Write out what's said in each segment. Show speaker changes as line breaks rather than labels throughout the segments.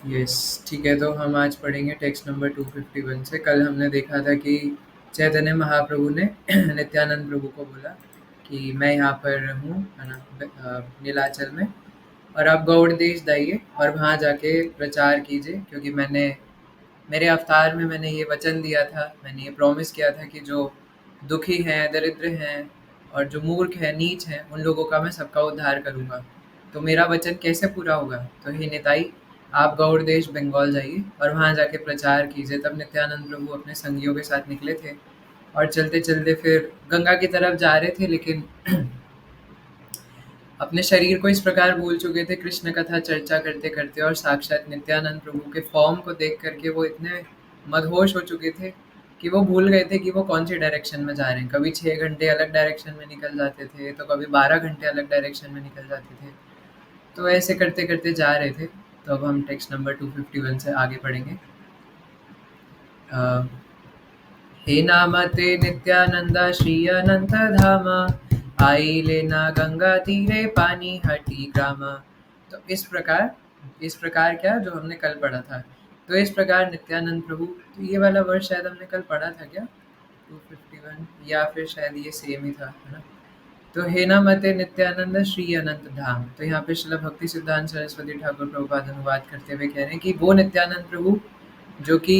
Yes, ठीक है। तो हम आज पढ़ेंगे टेक्स्ट नंबर 251 से। कल हमने देखा था कि चैतन्य महाप्रभु ने नित्यानंद प्रभु को बोला कि मैं यहाँ पर हूँ, है ना, नीलाचल में, और आप गौड़ देश जाइए और वहाँ जाके प्रचार कीजिए, क्योंकि मेरे अवतार में मैंने ये वचन दिया था, मैंने ये प्रॉमिस किया था कि जो दुखी हैं, दरिद्र हैं और जो मूर्ख हैं, नीच हैं, उन लोगों का मैं सबका उद्धार करूँगा। तो मेरा वचन कैसे पूरा होगा? तो हे निताई, आप गौड़ देश बंगाल जाइए और वहाँ जाके प्रचार कीजिए। तब नित्यानंद प्रभु अपने संगियों के साथ निकले थे और चलते चलते फिर गंगा की तरफ जा रहे थे, लेकिन अपने शरीर को इस प्रकार भूल चुके थे कृष्ण कथा चर्चा करते करते, और साक्षात नित्यानंद प्रभु के फॉर्म को देख करके वो इतने मदहोश हो चुके थे कि वो भूल गए थे कि वो कौन सी डायरेक्शन में जा रहे हैं। कभी 6 घंटे अलग डायरेक्शन में निकल जाते थे, तो कभी 12 घंटे अलग डायरेक्शन में निकल जाते थे। तो ऐसे करते करते जा रहे थे। तो अब हम टेक्स्ट नंबर 251 से आगे पढ़ेंगे। अ, हे नामते नित्यानंद श्री अनंत धाम, आई लेना गंगा तीरे पानी हटी ग्राम। तो इस प्रकार क्या, जो हमने कल पढ़ा था। तो इस प्रकार नित्यानंद प्रभु, तो ये वाला वर्ड शायद हमने कल पढ़ा था क्या, 251, या फिर शायद ये सेम ही था, है ना। तो हे नामते नित्यानंद श्री अनंत धाम, तो यहाँ पे श्रील भक्ति सिद्धांत सरस्वती ठाकुर प्रभुपाद अनुवाद करते हुए कह रहे हैं कि वो नित्यानंद प्रभु जो कि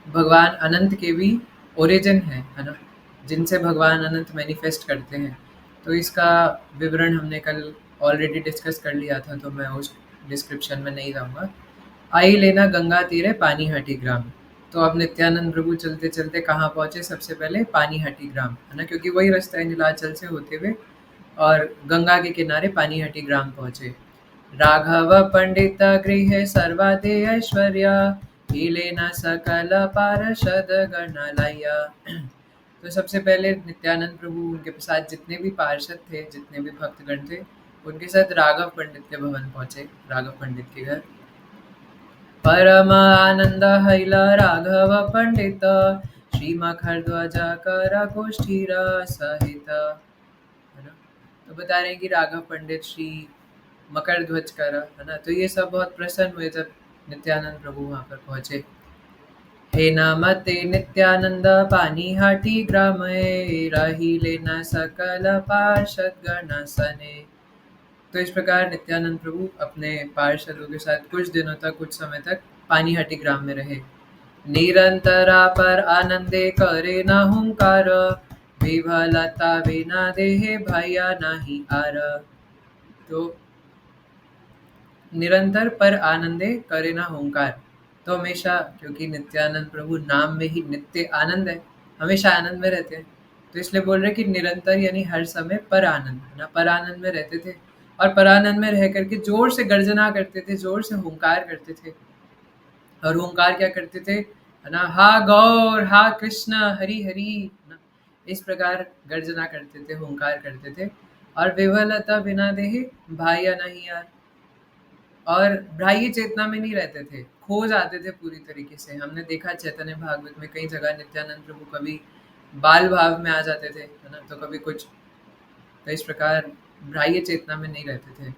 भगवान अनंत के भी ओरिजिन है ना, जिनसे भगवान अनंत मैनिफेस्ट करते हैं। तो इसका विवरण हमने कल ऑलरेडी डिस्कस कर लिया था, तो मैं उस डिस्क्रिप्शन में नहीं जाऊँगा। आई लेना गंगा तीरे पानी हटी ग्राम। तो अब नित्यानंद प्रभु चलते चलते कहाँ पहुँचे? सबसे पहले पानी हटी ग्राम, है ना, क्योंकि वही रास्ता है नीलाचल से होते हुए, और गंगा के किनारे पानी हटी ग्राम पहुँचे। राघव पंडित गृहे सर्वादे ऐश्वर्या, हिले न सकल पार्षद गण लाया। तो सबसे पहले नित्यानंद प्रभु, उनके साथ जितने भी पार्षद थे, जितने भी भक्तगण थे, उनके साथ राघव पंडित के भवन पहुंचे, राघव पंडित के घर। परम आनंद हैल राघव पंडित, श्री मखर ध्वज कर गोष्ठीर सहित, है ना। तो बता रहे हैं कि राघव पंडित श्री मकर ध्वज कर, है ना, तो ये सब बहुत प्रसन्न हुए जब नित्यानंद प्रभु वहां पर पहुंचे। हे नामते नित्यानंद पानी हाटी ग्रामए, रही लेना सकल पार्षद गण सने। तो इस प्रकार नित्यानंद प्रभु अपने पार्षदों के साथ कुछ दिनों तक, कुछ समय तक पानीहाटी ग्राम में रहे। निरंतरा पर आनंदे करे न हुंकार, विभलता बिना देहे भया नहीं आर। तो निरंतर पर आनंदे करे ना होंकार, तो हमेशा, क्योंकि नित्यानंद प्रभु नाम में ही नित्य आनंद है, हमेशा आनंद में रहते हैं, तो इसलिए बोल रहे कि निरंतर यानी हर समय पर आनंद, है ना, पर आनंद में रहते थे। और पर आनंद में रह करके जोर से गर्जना करते थे, जोर से हुंकार करते थे। और हुंकार क्या करते थे, है ना, हा गौर, हा कृष्ण, हरि हरि, है ना, इस प्रकार गर्जना करते थे, हुंकार करते थे। और विवलता बिना देहे भाया नहीं यार, और बाह्य चेतना में नहीं रहते थे, खो जाते थे पूरी तरीके से। हमने देखा चैतन्य भागवत में कई जगह नित्यानंद प्रभु कभी बाल भाव में आ जाते थे, है ना, तो कभी कुछ। तो इस प्रकार बाह्य चेतना में नहीं रहते थे।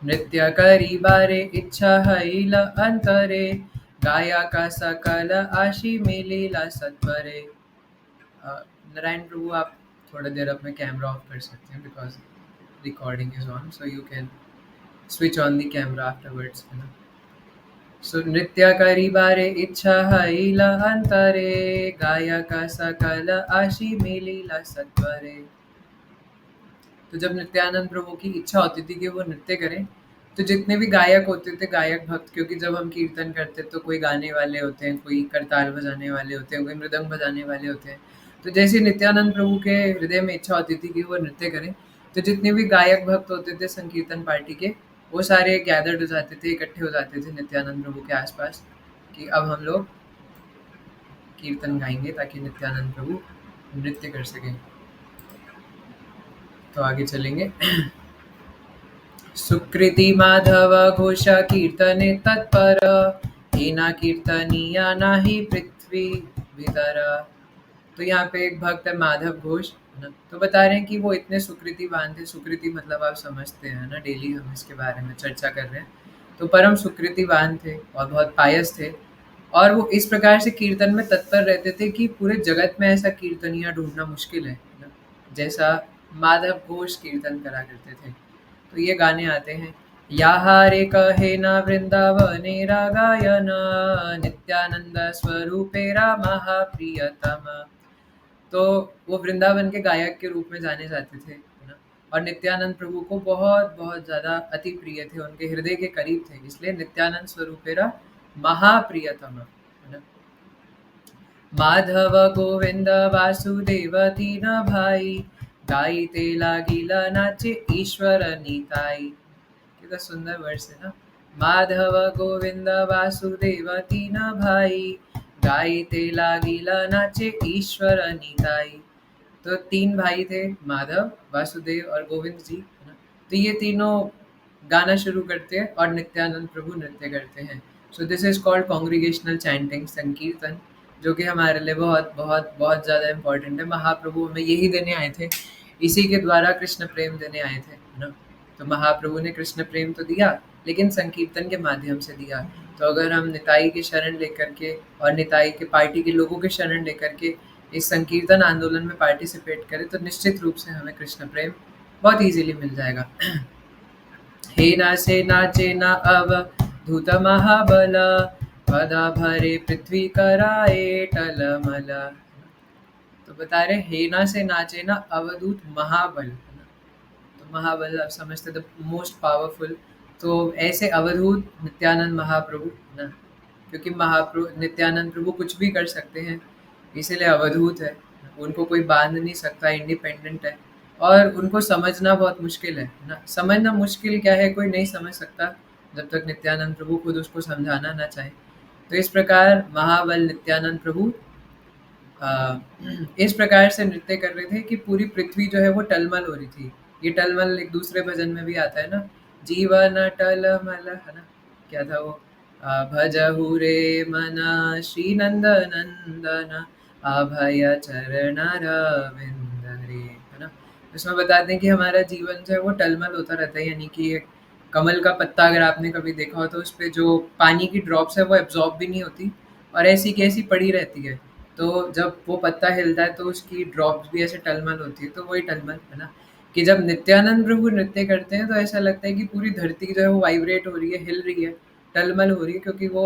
नृत्य करी बारे इच्छा हईल अंतरे, गाया का सकल आशी मिलीला सत्वरे। नारायण प्रभु, आप थोड़ा देर अपना कैमरा ऑफ कर सकते हैं, because recording is on, so you can switch on the camera afterwards, you know. So नृत्य करी बारे इच्छा हईल अंतरे, गायक सकल आशी मिलीला सत्वरे। तो जब नित्यानंद प्रभु की इच्छा होती थी कि वो नृत्य करें, तो जितने भी गायक होते थे, गायक भक्त, क्योंकि जब हम कीर्तन करते तो कोई गाने वाले होते हैं, कोई करताल बजाने वाले होते हैं, कोई मृदंग बजाने वाले होते हैं। तो जैसे नित्यानंद प्रभु के हृदय में इच्छा होती थी कि वो नृत्य करें, तो जितने भी गायक भक्त होते थे संकीर्तन पार्टी के, वो सारे गैदर्ड हो जाते थे, इकट्ठे हो जाते थे नित्यानंद प्रभु के आसपास, कि अब हम लोग कीर्तन गाएंगे ताकि नित्यानंद प्रभु नृत्य कर सकें। तो आगे चलेंगे। सुकृति माधव घोष कीर्तने तत्पर, हीना कीर्तनिया नाही पृथ्वी भीतर। तो यहाँ पे एक भक्त है माधव घोष, है ना, तो बता रहे हैं कि वो इतने सुकृतिवान थे। सुकृति मतलब आप समझते हैं ना, डेली हम इसके बारे में चर्चा कर रहे हैं। तो परम सुकृतिवान थे और बहुत पायस थे, और वो इस प्रकार से कीर्तन में तत्पर रहते थे कि पूरे जगत में ऐसा कीर्तनिया ढूंढना मुश्किल है ना, जैसा माधव घोष कीर्तन करा करते थे। तो ये गाने आते हैं, याहारे कहे न वृंदावने रागायन, नित्यानंद स्वरूपेरा महाप्रियतम। तो वो वृंदावन के गायक के रूप में जाने जाते थे, है ना, और नित्यानंद प्रभु को बहुत बहुत ज़्यादा अति प्रिय थे, उनके हृदय के करीब थे, इसलिए नित्यानंद स्वरूपेरा महाप्रियतम, है ना। माधव गोविंद वासुदेव तीन भाई, गाइते लागिला नाचे ईश्वर नीताई। कितना सुंदर वर्ष है ना। माधव गोविंद वासुदेव तीन भाई, गाइते लागिला नाचे ईश्वर नीताई। तो तीन भाई थे, माधव, वासुदेव और गोविंद जी, है ना। तो ये तीनों गाना शुरू करते हैं और नित्यानंद प्रभु नृत्य करते हैं। So this is called congregational chanting, संकीर्तन, जो कि हमारे लिए बहुत बहुत बहुत ज़्यादा इम्पोर्टेंट है। महाप्रभु हमें यही देने आए थे, इसी के द्वारा कृष्ण प्रेम देने आए थे, है ना। तो महाप्रभु ने कृष्ण प्रेम तो दिया, लेकिन संकीर्तन के माध्यम से दिया। तो अगर हम निताई की शरण लेकर के और निताई के पार्टी के लोगों के शरण लेकर के इस संकीर्तन आंदोलन में पार्टिसिपेट करें, तो निश्चित रूप से हमें कृष्ण प्रेम बहुत इजीली मिल जाएगा। हे नाचे नाचे ना अवधूत महाबल, पदा भरे पृथ्वी कराए टलमल। तो बता रहे, हेना से नाचे ना अवधूत महाबल, है ना। तो महाबल आप समझते, द मोस्ट पावरफुल। तो ऐसे अवधूत नित्यानंद महाप्रभु, है ना, क्योंकि महाप्रभु नित्यानंद प्रभु कुछ भी कर सकते हैं, इसीलिए अवधूत है। उनको कोई बांध नहीं सकता, इंडिपेंडेंट है, और उनको समझना बहुत मुश्किल है ना। समझना मुश्किल क्या है, कोई नहीं समझ सकता जब तक नित्यानंद प्रभु खुद उसको समझाना ना चाहे। तो इस प्रकार महाबल नित्यानंद प्रभु अ, इस प्रकार से नृत्य कर रहे थे कि पूरी पृथ्वी जो है वो टलमल हो रही थी। ये टलमल एक दूसरे भजन में भी आता है ना, जीवन टलमल, है ना। क्या था वो, भजहु रे मन श्री नंद नंदन, अभय चरण रविंद रे, है ना। इसमें बताते हैं कि हमारा जीवन जो है वो टलमल होता रहता है, यानी कि एक कमल का पत्ता अगर आपने कभी देखा हो तो उस पे जो पानी की ड्रॉप्स है वो एब्जॉर्ब भी नहीं होती, और ऐसी की ऐसी पड़ी रहती है। तो जब वो पत्ता हिलता है तो उसकी ड्रॉप्स भी ऐसे टलमल होती है, तो वही टलमल, है ना। कि जब नित्यानंद प्रभु नृत्य करते हैं तो ऐसा लगता है कि पूरी धरती जो है वो वाइब्रेट हो रही है, हिल रही है, टलमल हो रही है, क्योंकि वो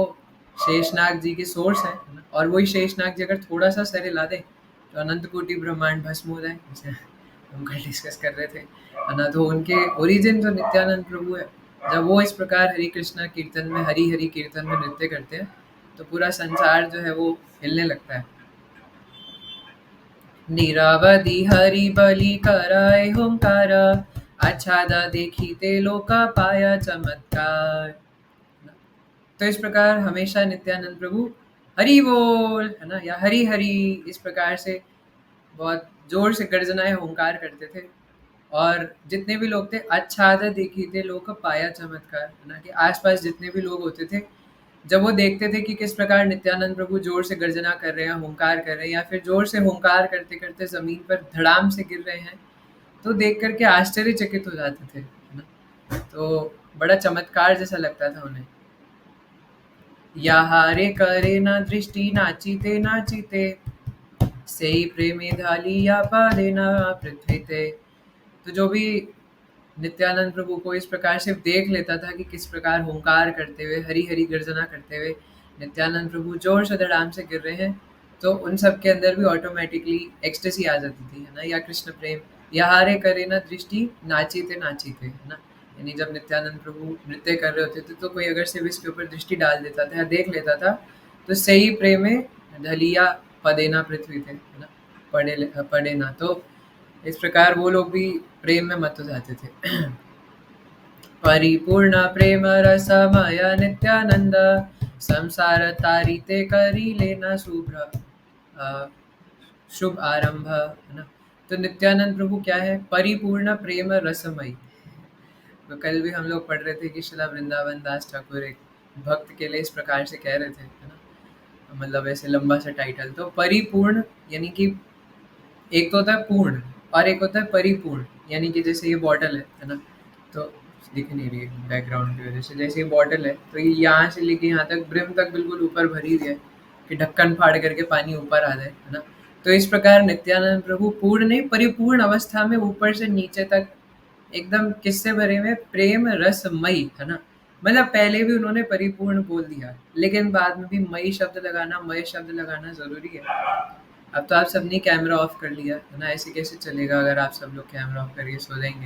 शेषनाग जी के सोर्स है ना। और वही शेषनाग जी अगर थोड़ा सा सर हिला दे तो अनंत कोटि ब्रह्मांड भस्म हो जाए, जैसे हम कल डिस्कस कर रहे थे, है ना। तो उनके ओरिजिन जो नित्यानंद प्रभु है, जब वो इस प्रकार हरि कृष्णा कीर्तन में, हरि हरि कीर्तन में नृत्य करते हैं, तो पूरा संसार जो है वो हिलने लगता है। निरवधि हरि बलि कराए हुंकार, आच्छादा देखीते लोका पाया चमत्कार। तो इस प्रकार हमेशा नित्यानंद प्रभु हरि बोल, है ना, या हरि हरि, इस प्रकार से बहुत जोर से गर्जनाएं हुंकार करते थे। और जितने भी लोग थे, आच्छादा देखी थे लोग पाया चमत्कार, है ना, कि आसपास जितने भी लोग होते थे, जब वो देखते थे कि किस प्रकार नित्यानंद प्रभु जोर से गर्जना कर रहे हैं, हुंकार कर रहे हैं, या फिर जोर से हुंकार करते करते जमीन पर धड़ाम से गिर रहे हैं, तो देख करके आश्चर्यचकित हो जाते थे, है ना। तो बड़ा चमत्कार जैसा लगता था उन्हें। याहारे करे न दृष्टि नाचिते नाचिते, सेई प्रेमी धालिया पालेना पृथ्वी ते। तो जो भी नित्यानंद प्रभु को इस प्रकार से देख लेता था कि किस प्रकार हुंकार करते हुए, हरी हरी गर्जना करते हुए नित्यानंद प्रभु जोर से धड़ाम से गिर रहे हैं, तो उन सब के अंदर भी ऑटोमेटिकली एक्सटेसी आ जाती थी, है ना, या कृष्ण प्रेम। या हारे करे ना दृष्टि नाचीते नाचीते, है ना। यानी जब नित्यानंद प्रभु नृत्य कर रहे होते थे, तो कोई अगर सिर्फ इसके ऊपर दृष्टि डाल देता था या देख लेता था, तो सही प्रेम में ढलिया पदेना पृथ्वी थे, है ना, पढ़े ना। तो इस प्रकार वो लोग भी प्रेम में मत हो जाते थे। परिपूर्ण प्रेम रसमय नित्यानंद, संसार तारिते करी लेना शुभ्र शुभ आरंभ, है ना। तो नित्यानंद प्रभु क्या है, परिपूर्ण प्रेम रसमय। तो कल भी हम लोग पढ़ रहे थे कि शिला वृंदावन दास ठाकुर एक भक्त के लिए इस प्रकार से कह रहे थे, है ना, मतलब ऐसे लंबा सा टाइटल। तो परिपूर्ण यानी कि एक तो होता है पूर्ण और एक होता है परिपूर्ण, यानी कि जैसे ये बॉटल है ना। तो दिख नहीं रही है बैकग्राउंड की वजह से। जैसे ये बॉटल है तो ये यहाँ से लेके यहाँ तक ब्रिम तक बिल्कुल ऊपर भरी हुई है कि ढक्कन फाड़ करके पानी ऊपर आ जाए, है ना। तो इस प्रकार नित्यानंद प्रभु पूर्ण नहीं परिपूर्ण अवस्था में ऊपर से नीचे तक एकदम किससे भरे हुए प्रेम रसमयी, है ना। मतलब पहले भी उन्होंने परिपूर्ण बोल दिया, लेकिन बाद में भी मई शब्द लगाना, मय शब्द लगाना जरूरी है। अब तो आप सबने कैमरा ऑफ कर लिया, है ना। ऐसे कैसे चलेगा अगर आप सब लोग कैमरा ऑफ करके सो जाएंगे,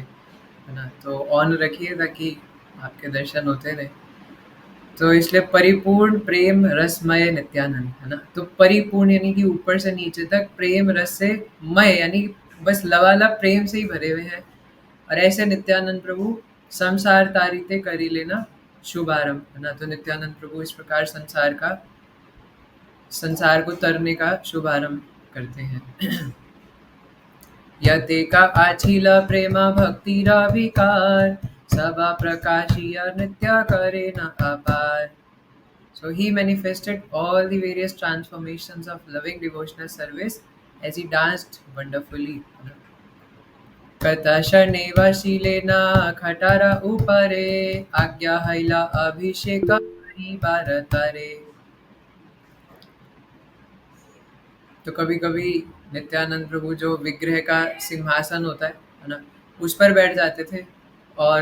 है ना। तो ऑन रखिए ताकि आपके दर्शन होते रहे। तो इसलिए परिपूर्ण प्रेम रसमय नित्यानंद, है ना। तो परिपूर्ण यानी कि ऊपर से नीचे तक प्रेम रस से मय यानी बस लबालब प्रेम से ही भरे हुए हैं। और ऐसे नित्यानंद प्रभु संसार तारिते करी लेना शुभारंभ, है ना। तो नित्यानंद प्रभु इस प्रकार संसार को तरने का शुभारंभ करते हैं। यतेका आचिल प्रेम भक्तिरा विकार सबा प्रकाशिया नित्य करे न अपार। So he manifested all the various transformations of loving devotional service as he danced wonderfully. कथशनेव शीलेन खटार उपरे आज्ञा हैला अभिषेक हरि भारतरे। तो कभी कभी नित्यानंद प्रभु जो विग्रह का सिंहासन होता है ना, उस पर बैठ जाते थे और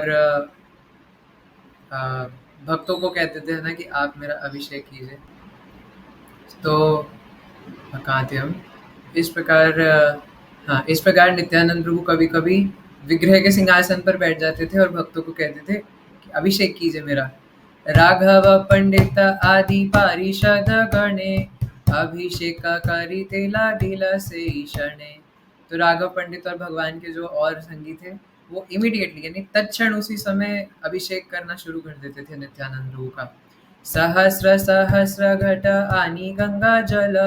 भक्तों को कहते थे ना कि आप मेरा अभिषेक कीजिए। तो कहाँ थे हम? इस प्रकार हाँ, इस प्रकार नित्यानंद प्रभु कभी कभी विग्रह के सिंहासन पर बैठ जाते थे और भक्तों को कहते थे कि अभिषेक कीजिए मेरा। राघव पंडित आदि पारिषद गणे अभिषेक करी तेला ढीला से ईशने। तो राघव पंडित और भगवान के जो और संगी थे वो इमीडिएटली यानी तत्क्षण उसी समय अभिषेक करना शुरू कर देते थे नित्यानंद प्रभु का। सहस्र सहस्र घट आनी गंगा जल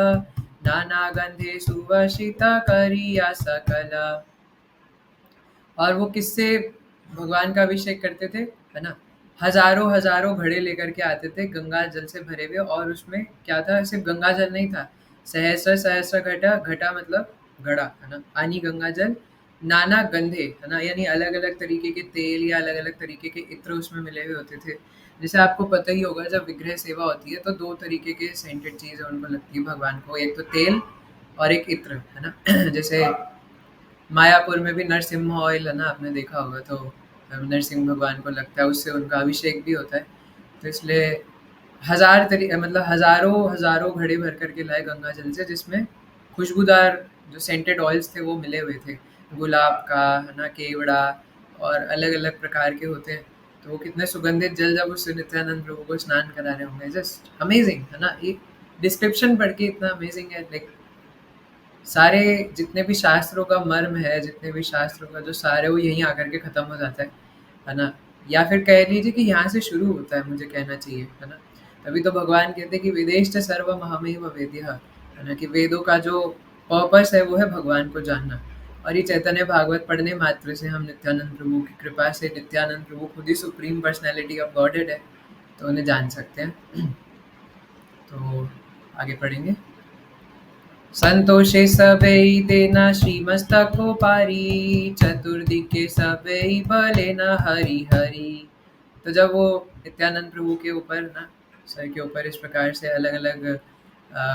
नाना गंधे सुवासिता करिया सकल। और वो किससे भगवान का अभिषेक करते थे, है ना। हजारों हजारों घड़े लेकर के आते थे गंगा जल से भरे हुए, और उसमें क्या था, सिर्फ गंगा जल नहीं था, सहस्र सहस्र घटा, घटा मतलब घड़ा, है ना। आनी गंगा जल नाना गंधे, है ना, यानी अलग अलग तरीके के तेल या अलग अलग तरीके के इत्र उसमें मिले हुए होते थे। जैसे आपको पता ही होगा जब विग्रह सेवा होती है तो दो तरीके के सेंटेड चीज़ उनको लगती है भगवान को, एक तो तेल और एक इत्र, है ना। जैसे मायापुर में भी नरसिम्हा ऑयल, है ना, आपने देखा होगा, तो नरसिंह भगवान को लगता है, उससे उनका अभिषेक भी होता है। तो इसलिए मतलब हजारों हजारों घड़े भर करके लाए गंगा जल से, जिसमें खुशबूदार जो सेंटेड ऑयल्स थे वो मिले हुए थे, गुलाब का, है ना, केवड़ा और अलग अलग प्रकार के होते हैं। तो वो कितने सुगंधित जल जब उससे नित्यानंद प्रभु को स्नान करा रहे होंगे, जस्ट अमेजिंग, है ना। ये डिस्क्रिप्शन पढ़ के इतना अमेजिंग है, लाइक सारे जितने भी शास्त्रों का मर्म है, जितने भी शास्त्रों का जो सार है वो यहीं आकर के खत्म हो जाता है ना। या फिर कह लीजिए कि यहाँ से शुरू होता है, मुझे कहना चाहिए, है ना। तभी तो भगवान कहते हैं कि विदेश सर्वम अहमेव वेद्यः, है ना, कि वेदों का जो पर्पस है वो है भगवान को जानना। और ये चैतन्य भागवत पढ़ने मात्र से हम नित्यानंद प्रभु की कृपा से, नित्यानंद प्रभु खुद ही सुप्रीम पर्सनैलिटी ऑफ गॉडेड है, तो उन्हें जान सकते हैं। तो आगे पढ़ेंगे। संतोषे सबई देना श्रीमस्तको पारी चतुर्दिके सबई बले न हरि हरि। तो जब वो नित्यानंद प्रभु के ऊपर ना, सर के ऊपर इस प्रकार से अलग अलग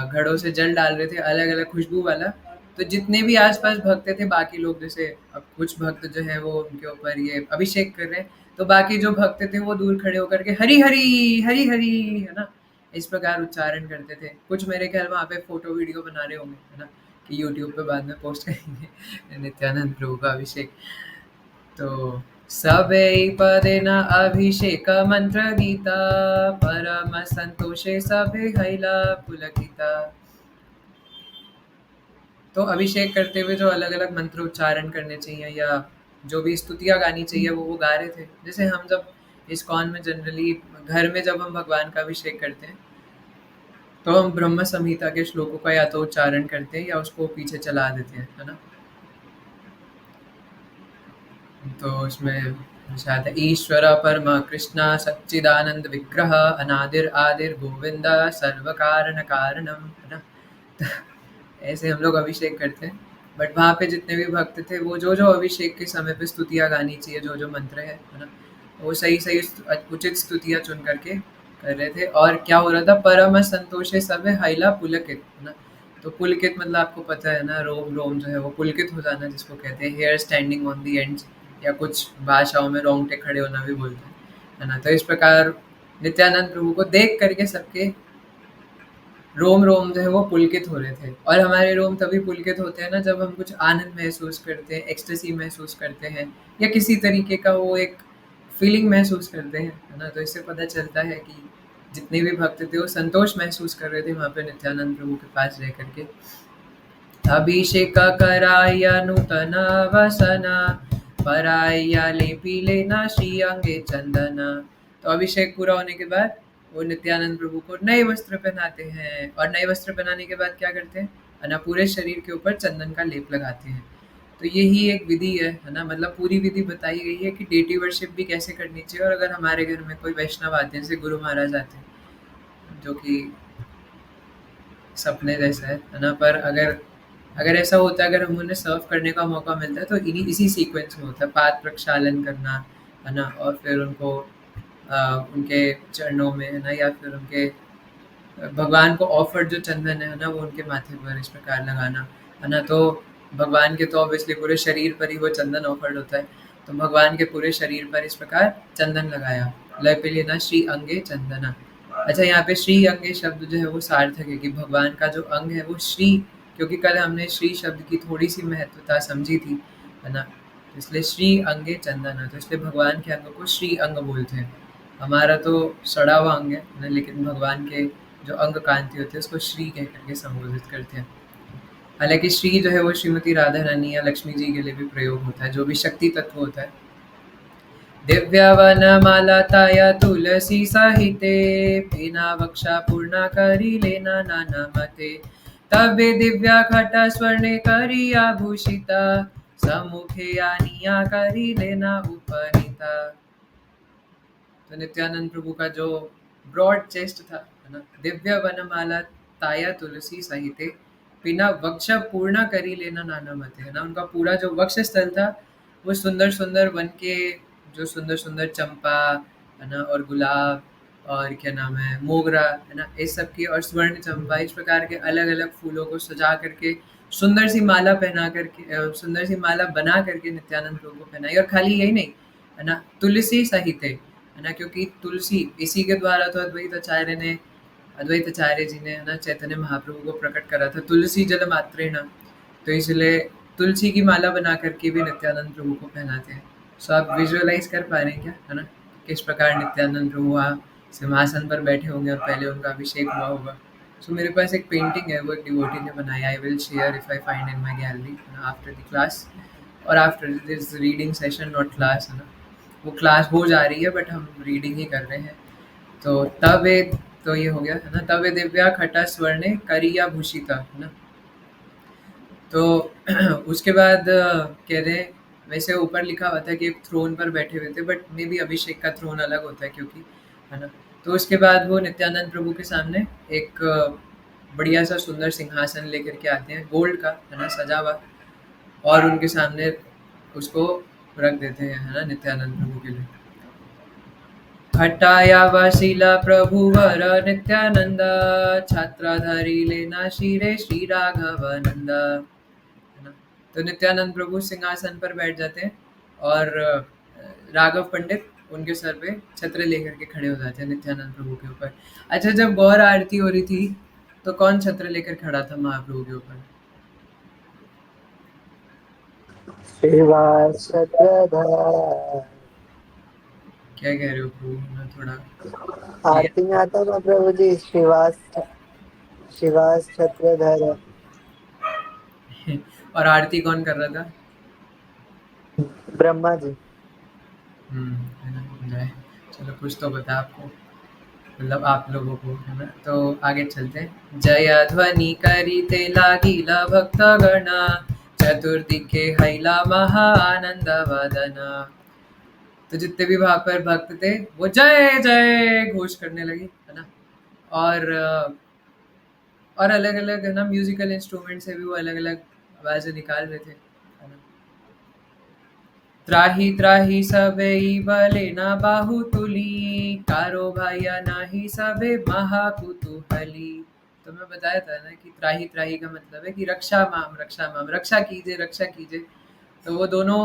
घड़ों से जल डाल रहे थे, अलग अलग खुशबू वाला, तो जितने भी आसपास भक्त थे, बाकी लोग, जैसे अब कुछ भक्त जो है वो उनके ऊपर ये अभिषेक कर रहे हैं, तो बाकी जो भक्त थे वो दूर खड़े होकर के हरी हरी हरी हरी, है ना, इस प्रकार उच्चारण करते थे। कुछ मेरे ख्याल वहाँ पे फोटो वीडियो बना रहे होंगे, है ना, कि यूट्यूब पे बाद में पोस्ट करेंगे नित्यानंद प्रभु का अभिषेक। तो सबे पदे न अभिषेक मंत्र गीता परम संतोषे सभे हैला पुलकिता। तो अभिषेक करते हुए जो अलग अलग मंत्र उच्चारण करने चाहिए या जो भी स्तुतियाँ गानी चाहिए वो गा रहे थे। जैसे हम जब इस्कॉन में जनरली घर में जब हम भगवान का अभिषेक करते हैं तो हम ब्रह्म संहिता के श्लोकों का या तो उच्चारण करते हैं या उसको पीछे चला देते हैं, है ना। तो उसमें शायद ईश्वर परमा कृष्ण सच्चिदानंद विग्रह अनादिर आदिर गोविंद सर्व कारण कारणम, है ना। ऐसे हम लोग अभिषेक करते हैं। बट वहाँ पे जितने भी भक्त थे वो जो जो अभिषेक के समय पे स्तुतियाँ गानी चाहिए, जो जो मंत्र है ना, वो सही सही उचित स्तुतियाँ चुन करके कर रहे थे। और क्या हो रहा था, परम संतोषे सब हैला पुलकित, है ना। तो पुलकित मतलब आपको पता है ना, रोम रोम जो है वो पुलकित हो जाना जिसको कहते हैं, hair standing on the ends, या कुछ भाषाओं में रोंगटे खड़े होना भी बोलते हैं, है ना। तो इस प्रकार नित्यानंद प्रभु को देख करके सबके रोम रोम जो है वो पुलकित हो रहे थे। और हमारे रोम तभी पुलकित होते हैं ना जब हम कुछ आनंद महसूस करते हैं, एक्सटेसी महसूस करते हैं, या किसी तरीके का वो एक फीलिंग महसूस करते हैं, है ना। तो इससे पता चलता है कि जितने भी भक्त थे वो संतोष महसूस कर रहे थे वहाँ पे नित्यानंद प्रभु के पास रह करके। अभिषेक कराया नूतन वसना, पराया लेपी लेना श्री अंगे चंदना। तो अभिषेक पूरा होने के बाद वो नित्यानंद प्रभु को नए वस्त्र पहनाते हैं, और नए वस्त्र पहनाने के बाद क्या करते हैं, है ना, पूरे शरीर के ऊपर चंदन का लेप लगाते हैं। तो यही एक विधि है ना, मतलब पूरी विधि बताई गई है कि डेटी वर्शिप भी कैसे करनी चाहिए। और अगर हमारे घर में कोई वैष्णव आते हैं, जैसे गुरु महाराज आते हैं जो कि सपने जैसा है ना। पर अगर अगर ऐसा होता है, अगर हम उन्हें सर्व करने का मौका मिलता है तो इन्हीं इसी सीक्वेंस में होता है, पाद प्रक्षालन करना, है ना, और फिर उनको उनके चरणों में, है ना, या फिर उनके भगवान को ऑफर्ड जो चंदन है ना, वो उनके माथे पर इस प्रकार लगाना, है ना। तो भगवान के तो ऑब्वियसली पूरे शरीर पर ही वो चंदन ऑफर्ड होता है, तो भगवान के पूरे शरीर पर इस प्रकार चंदन लगाया, लय पे लेना श्री अंगे चंदना। अच्छा, यहाँ पे श्री अंगे शब्द जो है वो सार्थक है कि भगवान का जो अंग है वो श्री, क्योंकि कल हमने श्री शब्द की थोड़ी सी महत्वता समझी थी, है ना। तो इसलिए श्री अंगे चंदना, तो इसलिए भगवान के अंग को श्री अंग बोलते हैं। हमारा तो सड़ा हुआ अंग है ना, लेकिन भगवान के जो अंग कांति होती है उसको श्री कह करके संबोधित करते हैं। हालांकि श्री जो है वो श्रीमती राधा रानी या लक्ष्मी जी के लिए भी प्रयोग होता है, जो भी शक्ति तत्व होता है। दिव्यवनमालताया तुलसी सहिते, बिना वक्षा पूर्णा करी लेना नाना मते। तबे दिव्या खटा स्वर्णे करी आभूषिता, सम्मुखे आनिया करी लेना उपनीता। तो नित्यानंद प्रभु का जो ब्रॉड चेस्ट था, है ना, दिव्य वनमाला ताया तुलसी सहिते, बिना वक्ष पूर्ण करी लेना नाना मते, है ना। उनका पूरा जो वक्ष स्थल था वो सुंदर सुंदर वन के, जो सुंदर सुंदर चंपा, है ना, और गुलाब, और क्या नाम है, मोगरा, है ना, इस सब की, और स्वर्ण चंपा, इस प्रकार के अलग अलग फूलों को सजा करके सुंदर सी माला पहना करके, सुंदर सी माला बना करके नित्यानंद प्रभु को पहनाई। और खाली यही नहीं, है ना, तुलसी सहित, है ना, क्योंकि तुलसी, इसी के द्वारा तो अद्वैत आचार्य जी ने, है ना, चैतन्य महाप्रभु को प्रकट करा था, तुलसी जल मात्रेण। तो इसलिए तुलसी की माला बना करके भी नित्यानंद प्रभु को पहनाते हैं। सो आप विजुअलाइज कर पा रहे हैं क्या, है ना, किस प्रकार नित्यानंद प्रभु वहाँ सिंहासन पर बैठे होंगे और पहले उनका अभिषेक हुआ होगा। सो मेरे पास एक पेंटिंग है, वो एक डिवोटी ने बनाया, I will share if I find in my gallery after the class, और after this reading session, not class, है ना। वो क्लास हो जा रही है बट हम रीडिंग ही कर रहे हैं। तो तब ए, तो ये हो गया, है ना, तब ए दिव्या खटा स्वर्ण करिया भूषिता, है ना। तो उसके बाद कह रहे हैं, वैसे ऊपर लिखा हुआ था कि एक थ्रोन पर बैठे हुए थे, बट मे बी अभिषेक का थ्रोन अलग होता है, क्योंकि, है ना। तो उसके बाद वो नित्यानंद प्रभु के सामने एक बढ़िया सा सुंदर सिंहासन लेकर के आते हैं, गोल्ड का, है ना, सजा हुआ, और उनके सामने उसको रख देते हैं, है ना, नित्यानंद प्रभु के लिए। हटाया वशीला प्रभुवर नित्यानंद, छात्राधारी लेना शिरे श्री राघवानंद, है ना। तो नित्यानंद प्रभु सिंहासन पर बैठ जाते हैं, और राघव पंडित उनके सर पे छत्र लेकर के खड़े हो जाते हैं नित्यानंद प्रभु के ऊपर। अच्छा, जब गौर आरती हो रही थी तो कौन छत्र लेकर खड़ा था महाप्रभु के ऊपर?
श्रीवास चक्रधर।
क्या कह रहे हो प्रभु, मैं थोड़ा क्लियर।
आरती में आता होगा प्रभु जी, श्रीवास चक्रधर।
और आरती कौन कर रहा था?
ब्रह्मा जी।
है ना, जय। चलो कुछ तो बता आपको, मतलब आप लोगों को, है ना। तो आगे चलते हैं। जय ध्वनि करिते लागिला भक्त गणा, चतुर्दिके हैला महा आनंद वदना। तो जितने भी वहां पर भक्त थे वो जय जय घोष करने लगे, है ना। और और अलग अलग, है ना, म्यूजिकल इंस्ट्रूमेंट से भी वो अलग अलग आवाजें निकाल रहे थे, है ना। त्राही त्राही सबई बले ना बाहुतुली, कारो भैया नाही सबे महाकुतूहली। तो मैं बताया था ना कि त्राही त्राही का मतलब है कि रक्षा माम, रक्षा कीजिए। तो वो दोनों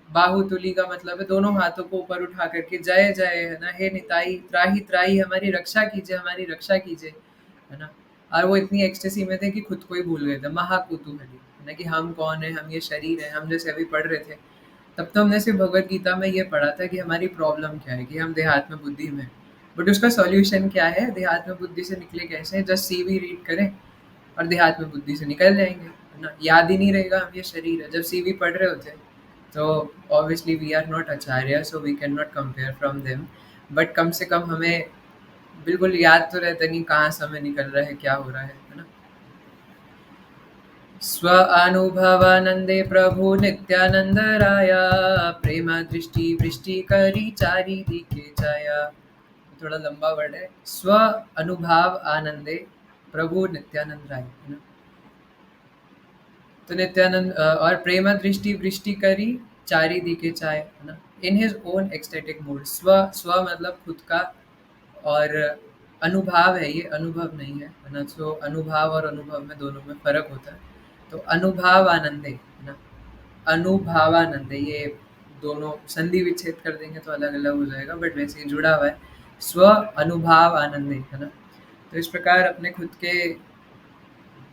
बाहुतुली का मतलब है दोनों हाथों को ऊपर उठा करके जय जय, है ना, हे निताई त्राही त्राही हमारी रक्षा कीजिए, हमारी रक्षा कीजिए, है ना। और वो इतनी एक्सटेसी में थे कि खुद को ही भूल गए थे, महाकुतूहली, है ना, कि हम कौन है, हम ये शरीर है, हम जैसे अभी पढ़ रहे थे। तब तो हमने सिर्फ भगवत गीता में ये पढ़ा था कि हमारी प्रॉब्लम क्या है, कि हम देहात्म बुद्धि में, बट उसका सॉल्यूशन क्या है, देहात्म बुद्धि से निकले कैसे, जस्ट सीवी रीड करें और देहात्म बुद्धि से निकल जाएंगे, है ना। याद ही नहीं रहेगा हम ये शरीर है। जब सीवी पढ़ रहे होते हैं तो obviously we are not acharya, so we can not compare from them, but कम से कम हमें बिल्कुल याद तो रहता नहीं कहाँ समय निकल रहा है, क्या हो रहा है ना। स्व अनुभवानंदे प्रभु नित्यानंद राया, प्रेम दृष्टि वृष्टि करी चारी दिखे छाया। थोड़ा लंबा वर्ड है, स्व अनुभव आनंदे प्रभु नित्यानंद राय, है ना। तो नित्यानंद और प्रेम दृष्टि वृष्टि करी चारी दिखे चाय, है ना, in his own ecstatic mood. स्व स्व मतलब खुद का, और अनुभाव है, ये अनुभव नहीं है ना। सो अनुभाव और अनुभव में दोनों में फर्क होता है। तो अनुभाव आनंदे, है ना, अनुभावानंदे, ये दोनों संधि विच्छेद कर देंगे तो अलग अलग हो जाएगा, बट वैसे ही जुड़ा हुआ है। स्व अनुभाव आनंदे, है ना। तो इस प्रकार अपने खुद के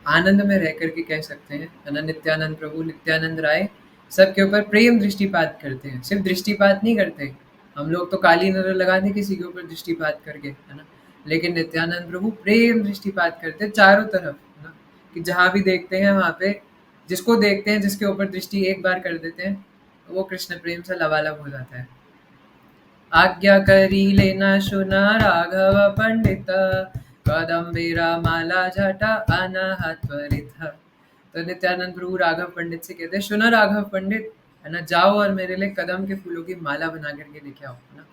आनंद में रह करके कह सकते हैं, है ना। नित्यानंद प्रभु नित्यानंद राय सबके ऊपर प्रेम दृष्टिपात करते हैं, सिर्फ दृष्टिपात नहीं करते। हम लोग तो काली नजर लगाते हैं किसी के ऊपर दृष्टिपात करके, है ना, लेकिन नित्यानंद प्रभु प्रेम दृष्टिपात करते हैं चारों तरफ, है ना, कि जहाँ भी देखते हैं वहाँ पे जिसको देखते हैं, जिसके ऊपर दृष्टि एक बार कर देते हैं, तो वो कृष्ण प्रेम से लबालब हो जाता है। आज्ञा करी लेना सुना राघव पंडित, कदम्बेरा माला जटा अनाहत त्वरित। तो नित्यानंद प्रभु राघव पंडित से कहते हैं, सुनो राघव पंडित, है ना, जाओ और मेरे लिए कदम के फूलों की माला बना करके लेके आओ, है ना।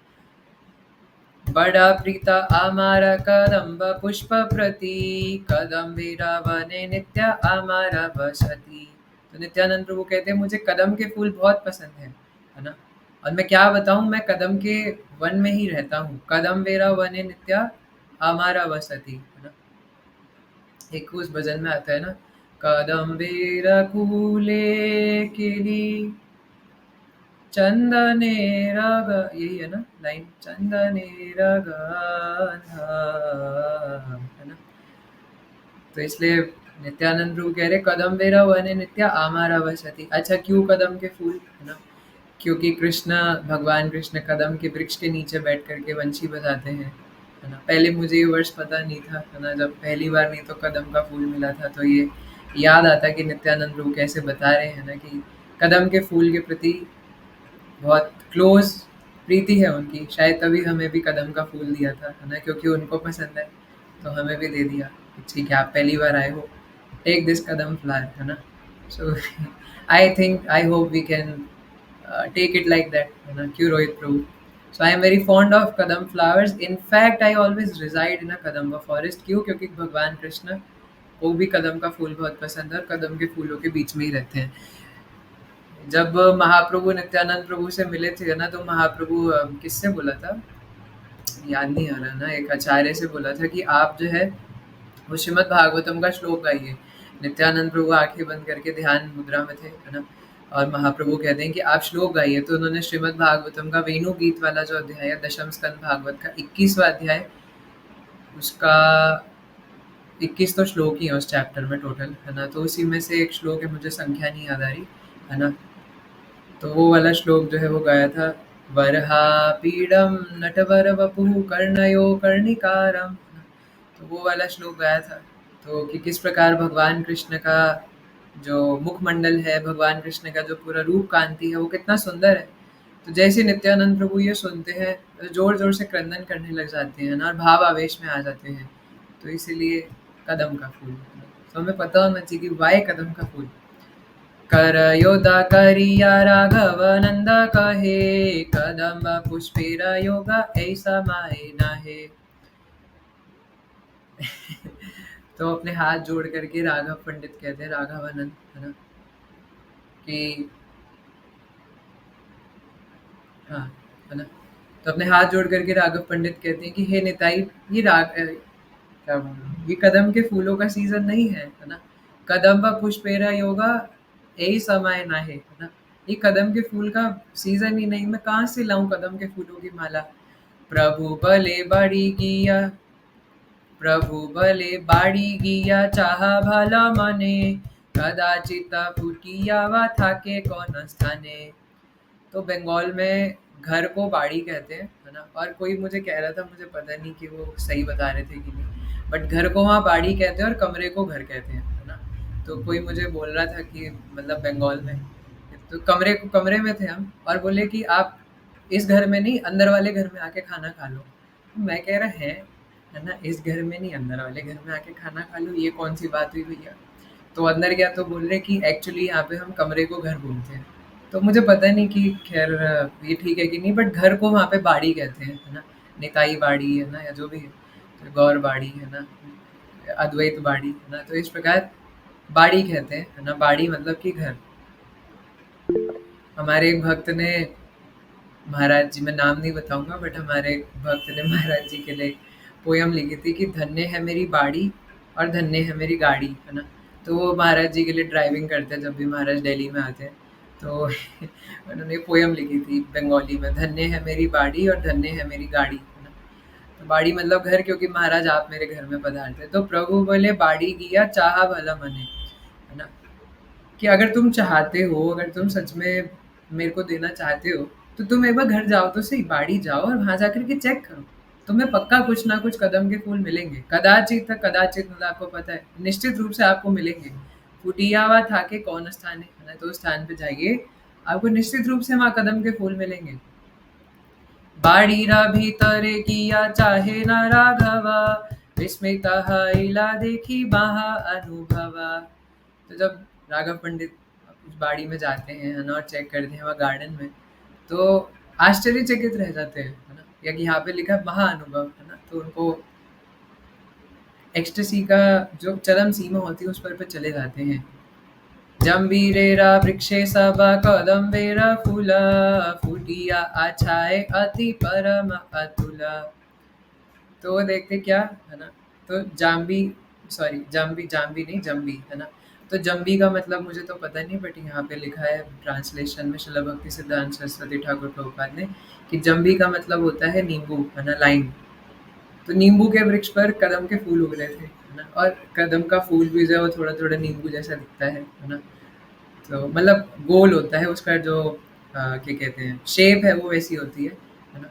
बड़ा प्रीता आमारा कदम्ब पुष्प प्रति, कदम्बेरा वने नित्य आमारा बसती। तो नित्यानंद प्रभु कहते हैं मुझे कदम के फूल बहुत पसंद है ना। और मैं क्या बताऊं, मैं कदम के वन में ही रहता हूँ। कदम वेरा वने नित्या आमारा बसती, है ना। एक उस भजन में आता है ना, कदम बेरा कूले केली चंदने रग, यही है ना लाइन, चंदने रगंधा, है ना। तो इसलिए नित्यानंद प्रभु कह रहे कदम बेरा वने नित्या आमारा वसती। अच्छा, क्यों कदम के फूल, है ना, क्योंकि कृष्ण, भगवान कृष्ण कदम के वृक्ष के नीचे बैठ करके वंशी बजाते हैं, है ना। पहले मुझे ये वर्ष पता नहीं था, है ना, जब पहली बार नहीं तो कदम का फूल मिला था, तो ये याद आता कि नित्यानंद प्रभु कैसे बता रहे हैं ना कि कदम के फूल के प्रति बहुत क्लोज प्रीति है उनकी, शायद तभी हमें भी कदम का फूल दिया था, है ना, क्योंकि उनको पसंद है तो हमें भी दे दिया कि ठीक है आप पहली बार आए हो, टेक दिस कदम फ्लावर, है ना। So I think, I hope we can take it like that, है ना, क्यों Rohit Prabhu. So I am very fond of kadam flowers, in fact I always resided in a Kadamba forest. क्यों? क्योंकि भगवान कृष्ण को भी कदम का फूल बहुत पसंद है और कदम के फूलों के बीच में ही रहते हैं। जब महाप्रभु नित्यानंद प्रभु से मिले थे ना, तो महाप्रभु किससे बोला था, याद नहीं आ रहा ना, एक आचार्य से बोला था कि आप जो है वो श्रीमद् भागवतम का श्लोक गाइए। नित्यानंद प्रभु आंखें बंद करके ध्यान मुद्रा में थे, है ना, और महाप्रभु कहते हैं कि आप श्लोक गाइए। तो उन्होंने श्रीमद् भागवतम का वेणु गीत वाला जो अध्याय है, दशम स्कंद भागवत का 21वां अध्याय, उसका 21 तो श्लोक ही है उस चैप्टर में टोटल, है ना। तो उसी में से एक श्लोक है, मुझे संख्या नहीं याद आ रही, है ना। तो वो वाला श्लोक जो है वो गाया था, वरहापीडम नटवर वपुः कर्णयो कर्णिकारम, तो वो वाला श्लोक गाया था। तो कि किस प्रकार भगवान कृष्ण का जो मुखमंडल है, भगवान कृष्ण का जो पूरा रूप कांति है वो कितना सुंदर है। तो जैसे नित्यानंद प्रभु ये सुनते हैं तो जोर जोर से क्रंदन करने लग जाते हैं ना, और भाव आवेश में आ जाते हैं। तो इसीलिए कदम का फूल, तो हमें पता होना चाहिए कि वाई कदम का फूल। कर योदा करिया राघव नंदा कहे, कदम पुष्पेरा योगा ऐसा माए नाहे। तो अपने हाथ जोड़ करके राघव पंडित कहते हैं, राघवानंद, है ना, कि है ना? तो अपने हाथ जोड़ करके राघव पंडित कहते हैं कि हे निताई, ये क्या बोल रहा हूँ, ये कदम के फूलों का सीजन नहीं है ना? कदम व पुष्पेरा योगा यही समय ना है ना? ये कदम के फूल का सीजन ही नहीं, मैं कहाँ से लाऊं कदम के फूलों की माला? प्रभु भले बड़ी किया, प्रभु भले बाड़ी गिया चाहा भला मने, कदाचित फुटिया वा थाके कौन स्थाने। तो बंगाल में घर को बाड़ी कहते हैं, है ना? और कोई मुझे कह रहा था, मुझे पता नहीं कि वो सही बता रहे थे कि नहीं, बट घर को वहाँ बाड़ी कहते हैं और कमरे को घर कहते हैं, है ना? तो कोई मुझे बोल रहा था कि मतलब बंगाल में तो कमरे में थे हम, और बोले कि आप इस घर में नहीं, अंदर वाले घर में आके खाना खा लो। मैं कह रहा है ना, इस घर में नहीं, अंदर वाले घर में आके खाना खा लो, ये कौन सी बात हुई भैया? तो अंदर गया तो बोल रहे कि एक्चुअली यहाँ पे हम कमरे को घर बोलते हैं। तो मुझे पता नहीं कि खैर ये ठीक है कि नहीं, बट घर को वहाँ पे बाड़ी कहते हैं, है ना? निताई बाड़ी, है ना, या जो भी है, तो गौर बाड़ी, है ना, अद्वैत बाड़ी, है ना, तो इस प्रकार बाड़ी कहते हैं, है ना? बाड़ी मतलब कि घर। हमारे एक भक्त ने, महाराज जी, मैं नाम नहीं बताऊंगा, बट हमारे एक भक्त ने महाराज जी के लिए पोयम लिखी थी कि धन्य है मेरी बाड़ी और धन्य है मेरी गाड़ी, है ना? तो वो महाराज जी के लिए ड्राइविंग करते हैं जब भी महाराज दिल्ली में आते हैं, तो उन्होंने पोयम लिखी थी बंगाली में, धन्य है मेरी बाड़ी और धन्य है मेरी गाड़ी, है ना? तो बाड़ी मतलब घर, क्योंकि महाराज आप मेरे घर में पधारते, तो प्रभु बोले बाड़ी गिया चाहा भला मने, है ना? कि अगर तुम चाहते हो, अगर तुम सच में मेरे को देना चाहते हो, तो तुम एक बार घर जाओ तो सही, बाड़ी जाओ और वहां जाकर के चेक करो, तुम्हें पक्का कुछ ना कुछ कदम के फूल मिलेंगे। कदाचित, कदाचित मतलब आपको पता है, निश्चित रूप से आपको मिलेंगे। फुटिया हुआ था कि कौन स्थान है ना, तो उस स्थान पे जाइए, आपको निश्चित रूप से वहां कदम के फूल मिलेंगे। बाड़ीरा भीतरे किया चाहे न राघवा, विस्मित इला देखी महा अनुभवा। तो जब राघव पंडित उस बाड़ी में जाते हैं, है ना, और चेक करते हैं वहाँ गार्डन में, तो आश्चर्यचकित रह जाते हैं, है ना? या कि यहाँ पे लिखा है महाअनुभव, है ना, तो उनको एक्सटेसी का जो चरम सीमा होती है उस पर चले जाते हैं। जम्बीरेरा वृक्षे सबा कदम्बेरा फूला, फूटिया आछाए अति परम अतुला। तो वो देखते क्या, है ना, तो जाम्बी, सॉरी जाम्बी, जाम्बी नहीं, जम्बी, है ना? तो जम्बी का मतलब मुझे तो पता नहीं, बट यहाँ पे लिखा है ट्रांसलेशन में शिला भक्ति सिद्धांत सरस्वती ठाकुर प्रभुपाद ने, कि जम्बी का मतलब होता है नींबू, है ना, लाइम। तो नींबू के वृक्ष पर कदम के फूल उग रहे थे, है ना, और कदम का फूल भी जो है वो थोड़ा थोड़ा नींबू जैसा दिखता है ना? तो मतलब गोल होता है उसका जो क्या कहते हैं, शेप है वो वैसी होती है ना?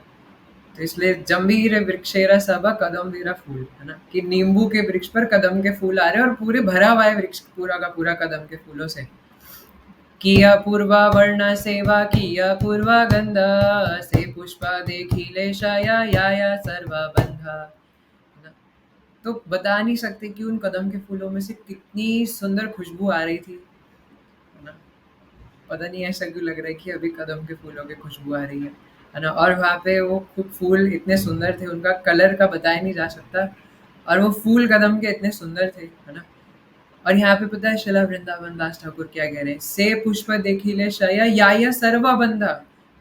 तो इसलिए जम्बीर वृक्षेरा सबा कदम दीरा फूल, है ना, कि नींबू के वृक्ष पर कदम के फूल आ रहे हैं और पूरे भरा हुआ है वृक्ष पूरा का पूरा कदम के फूलों से। किया पूर्वा वर्ण सेवा किया पूर्वा गंधा, से पुष्पा देखी ले शाया या सर्वा बंधा, है ना? तो बता नहीं सकते कि उन कदम के फूलों में से कितनी सुंदर खुशबू आ रही थी, है ना? पता नहीं ऐसा क्यों लग रहा है कि अभी कदम के फूलों की खुशबू आ रही है ना? और वहाँ पे वो खुद फूल इतने सुंदर थे, उनका कलर का बताया नहीं जा सकता, और वो फूल कदम के इतने सुंदर थे, है ना? और यहाँ पे पता है शिला वृंदावन दास ठाकुर क्या कह रहे हैं, से पुष्प देखी ले शया या सर्वा बंधा,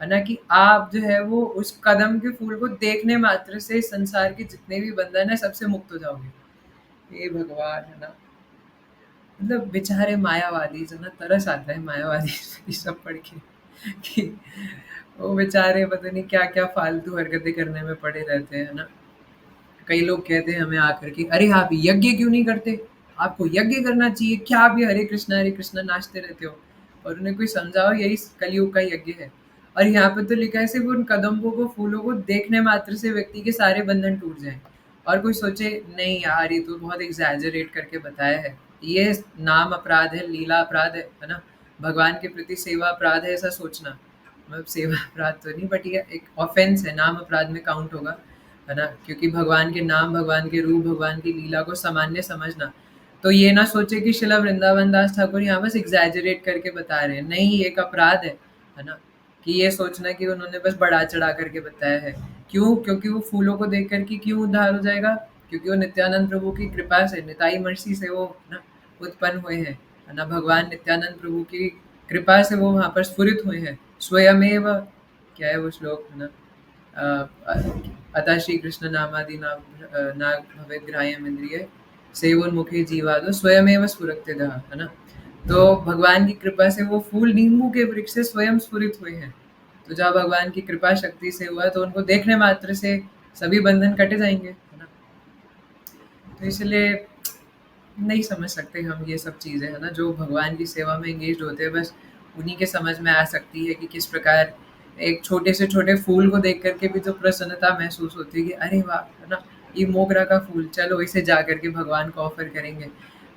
है ना, कि आप जो है वो उस कदम के फूल को देखने मात्र से संसार के जितने भी बंधन है सबसे मुक्त हो जाओगे। हे भगवान, है ना? मतलब बेचारे मायावादी, जो ना तरस आता है मायावादी ये सब पढ़ के, कि वो बेचारे पता नहीं क्या क्या फालतू हरकतें करने में पड़े रहते हैं ना? कई लोग कहते हैं हमें आकर के, अरे आप यज्ञ क्यों नहीं करते, आपको यज्ञ करना चाहिए, क्या आप ये हरे कृष्णा नाचते रहते हो? और उन्हें कोई समझाओ, यही कलयुग का यज्ञ है। और यहाँ पे तो लिखा है सिर्फ उन कदम्बों को, फूलों को देखने मात्र से व्यक्ति के सारे बंधन टूट जाएं। और कोई सोचे नहीं यार, ये तो बहुत एग्जैजरेट करके बताया है, ये नाम अपराध है, लीला अपराध है ना, भगवान के प्रति सेवा अपराध है, ऐसा सोचना, मतलब सेवा अपराध तो नहीं, बट ये एक ऑफेंस है, नाम अपराध में काउंट होगा, है ना? क्योंकि भगवान के नाम, भगवान के रूप, भगवान की लीला को सामान्य समझना। तो ये ना सोचे कि शिला वृंदावन दास ठाकुर यहाँ बस एग्जैजरेट करके बता रहे हैं, नहीं, ये एक अपराध है ना? कि ये सोचना कि उन्होंने बस बढ़ा चढ़ा करके बताया है। क्यों? क्योंकि वो फूलों को देख कर के क्यों उद्धार हो जाएगा? क्योंकि वो नित्यानंद प्रभु की कृपा से, निताई मर्सी से वो ना उत्पन्न हुए हैं, है ना? भगवान नित्यानंद प्रभु की कृपा से वो वहाँ पर स्फुरित हुए हैं। स्वयमेव, क्या है वो श्लोक, है ना? अतः श्री कृष्ण नामादि नाग भवेद ग्राह्यम इंद्रिय सेवोन्मुखे जीवादो स्वयमेव स्फुरत्यदः, है ना। तो भगवान की कृपा से वो फूल नींबू के वृक्ष से स्वयं स्फुरित हुए हैं। तो जब भगवान की कृपा शक्ति से हुआ तो उनको देखने मात्र से सभी बंधन कट जाएंगे, है ना। तो इसलिए नहीं समझ सकते हम ये सब चीज़ें, है ना। जो भगवान की सेवा में एंगेज होते हैं बस उन्हीं के समझ में आ सकती है कि किस प्रकार एक छोटे से छोटे फूल को देख करके भी जो प्रसन्नता महसूस होती है कि अरे वाह, है ना, ये मोगरा का फूल, चलो इसे जा करके भगवान को ऑफर करेंगे,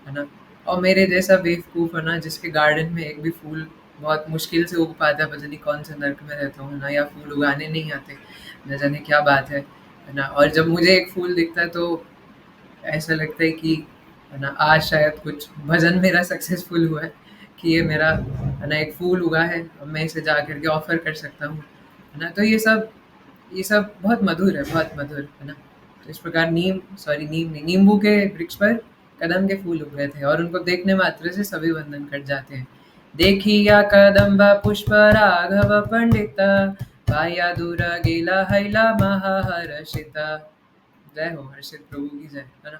है ना। और मेरे जैसा बेवकूफ़, है ना, जिसके गार्डन में एक भी फूल बहुत मुश्किल से उग पाता है, पता नहीं कौन से नर्क में रहता हूँ, है ना, या फूल उगाने नहीं आते, न जाने क्या बात है ना। और जब मुझे एक फूल दिखता है तो ऐसा लगता है कि, है ना, आज शायद कुछ भजन मेरा सक्सेसफुल हुआ है कि ये मेरा, है ना, एक फूल उगा है, अब मैं इसे जा करके ऑफर कर सकता हूँ, है ना। तो ये सब बहुत मधुर है, बहुत मधुर, है ना। तो इस प्रकार नीम नहीं, नींबू के वृक्ष पर कदम के फूल उग रहे थे और उनको देखने मात्र से सभी बंधन कट जाते हैं। देखिया कदम्बा पुष्प राघव पंडिता, पाया दूर गेला हैला महाहर्षिता। जय हो हर्षित प्रभु की जय, है ना।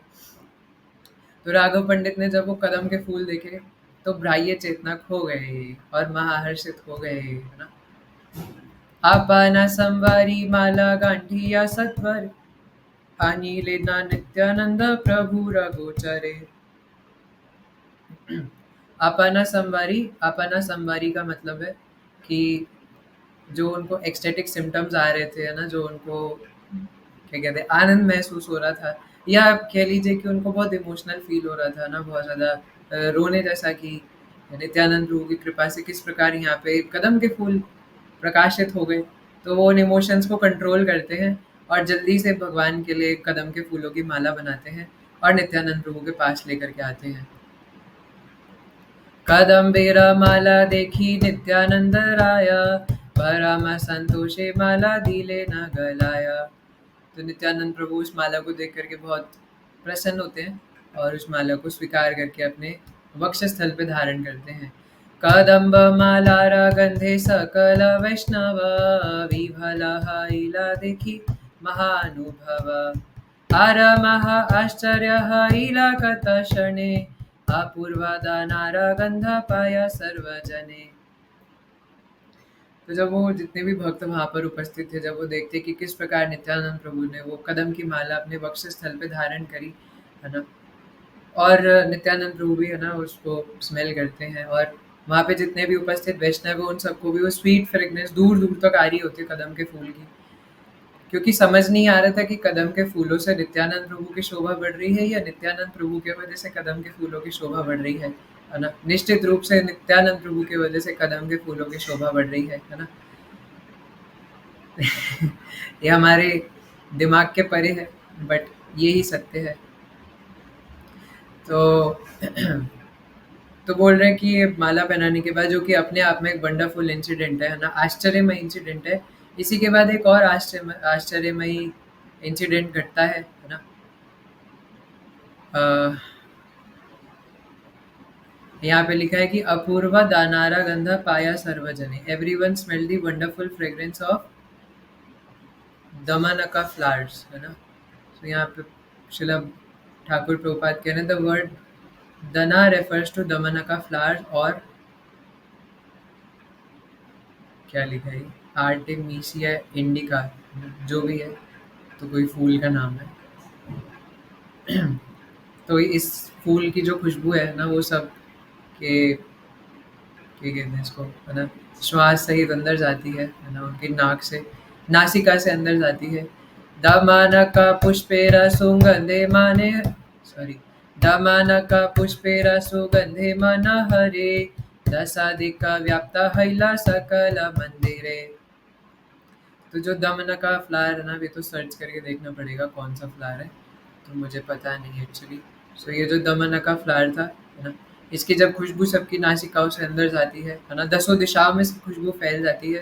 तो राघव पंडित ने जब वो कदम के फूल देखे तो ब्राह्य चेतना खो गए और महाहर्षित हो गए, है ना। आपना संवारी माला गांठिया सत्वर, आनी लेना नित्यानंद प्रभु रघुचरे। आपना संवारी का मतलब है कि जो उनको एक्सटेटिक सिम्टम्स आ रहे थे, है ना, जो उनको क्या कहते हैं आनंद महसूस हो रहा था, या आप कह लीजिए कि उनको बहुत इमोशनल फील हो रहा था ना, बहुत ज़्यादा रोने जैसा, कि नित्यानंद प्रभु की कृपा से किस प्रकार यहाँ पे कदम के फूल प्रकाशित हो गए। तो वो उन इमोशंस को कंट्रोल करते हैं और जल्दी से भगवान के लिए कदम के फूलों की माला बनाते हैं और नित्यानंद प्रभु के पास लेकर के आते हैं। कदम्बेर माला देखी नित्यानंद राया, परम संतोषे माला दिले न गलाया। तो नित्यानंद प्रभु उस माला को देख करके बहुत प्रसन्न होते हैं और उस माला को स्वीकार करके अपने वक्षस्थल पे धारण करते हैं। कदम्ब मालारा गंधे सकल वैष्णव, विभल देखी महानुभव, आरमः आश्चर्य इला कत क्षणे, अपूर्वदानारा गंध पाया सर्वजने। तो जब वो जितने भी भक्त वहाँ पर उपस्थित थे, जब वो देखते कि किस प्रकार नित्यानंद प्रभु ने वो कदम की माला अपने वक्षस्थल पे धारण करी, है ना, और नित्यानंद प्रभु भी, है ना, उसको स्मेल करते हैं और वहाँ पे जितने भी उपस्थित वैष्णव हैं उन सबको भी वो स्वीट फ्रेगनेंस दूर दूर तक आ रही होती है कदम के फूल की, क्योंकि समझ नहीं आ रहा था कि कदम के फूलों से नित्यानंद प्रभु की शोभा बढ़ रही है या नित्यानंद प्रभु के वजह से कदम के फूलों की शोभा बढ़ रही है ना। निश्चित रूप से नित्यानंद प्रभु की वजह से कदम के फूलों की शोभा बढ़ रही है ना। ये हमारे दिमाग के परे है, बट यही सत्य है। तो तो बोल रहे हैं कि ये माला पहनाने के बाद, जो कि अपने आप में एक वंडरफुल इंसिडेंट है ना, आश्चर्यमय इंसिडेंट है। इसी के बाद एक और आश्चर्यमयी इंसिडेंट घटता है ना। अ, यहाँ पे लिखा है कि अपूर्वा दानारा गंधा पाया सर्वजने, everyone smell the wonderful fragrance of damanaka flowers, है ना। तो यहाँ पे शिला ठाकुर प्रभुपाद कह रहे हैं द वर्ड दना रेफर्स टू दमनका फ्लावर्स, और क्या लिखा है, आर्टेमिसिया इंडिका, जो भी है, तो कोई फूल का नाम है। तो इस फूल की जो खुशबू है ना, वो सब के क्या कहते हैं इसको, है ना, श्वास सहित अंदर जाती है ना, उनकी नाक से, नासिका से अंदर जाती है। दमनका पुष्पेर सुगंधे माने, सॉरी, दमनका पुष्पेर सुगंधे मन हरे, दशाधिक व्याप्त हैला सकल मंदिरे। तो जो दमन का फ्लावर है ना, ये तो सर्च करके देखना पड़ेगा कौन सा फ्लावर है, तो मुझे पता नहीं एक्चुअली। सो ये जो दमन का फ्लावर था, है ना, इसकी जब खुशबू सबकी नासिकाओं से अंदर जाती है ना, दसों दिशाओं में इसकी खुशबू फैल जाती है,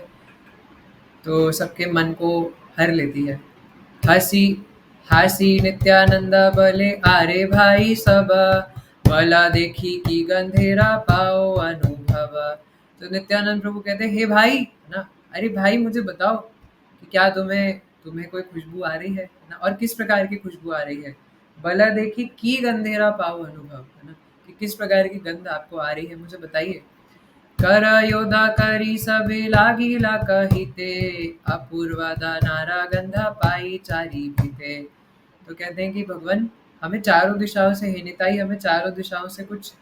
तो सबके मन को हर लेती है। हसी हासी नित्यानंद बले आरे भाई सब, भला देखी की गंधेरा पाओ अनुभव। तो नित्यानंद प्रभु कहते हैं, हे भाई, है ना, अरे भाई मुझे बताओ कि क्या तुम्हें तुम्हें कोई खुशबू आ रही है ना, और किस प्रकार की खुशबू आ रही है? भला देखी की गंधेरा पाओ अनुभव, है ना, कि किस प्रकार की गंध आपको आ रही है, मुझे बताइए। कर योदा करी सबे लागिला कहिते, अपूर्वा दानारा गंधा पाई चारी भीते। तो कहते हैं कि भगवान हमें चारों दिशाओं से, हे निताई हमें चारों दिशाओं से कुछ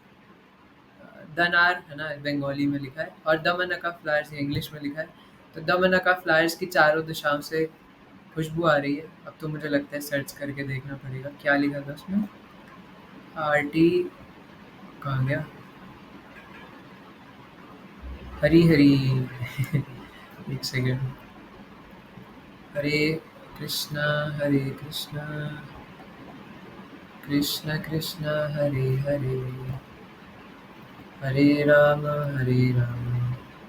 दनार, है ना, बंगाली में लिखा है, और दमनका फ्लावर्स इंग्लिश में लिखा है। तो दमनका फ्लावर्स की चारों दिशाओं से खुशबू आ रही है। अब तो मुझे लगता है सर्च करके देखना पड़ेगा क्या लिखा था उसमें। आरटी कहाँ गया? हरी हरी एक सेकेंड। हरे कृष्णा हरे कृष्णा कृष्ण कृष्ण हरे हरे, हरे राम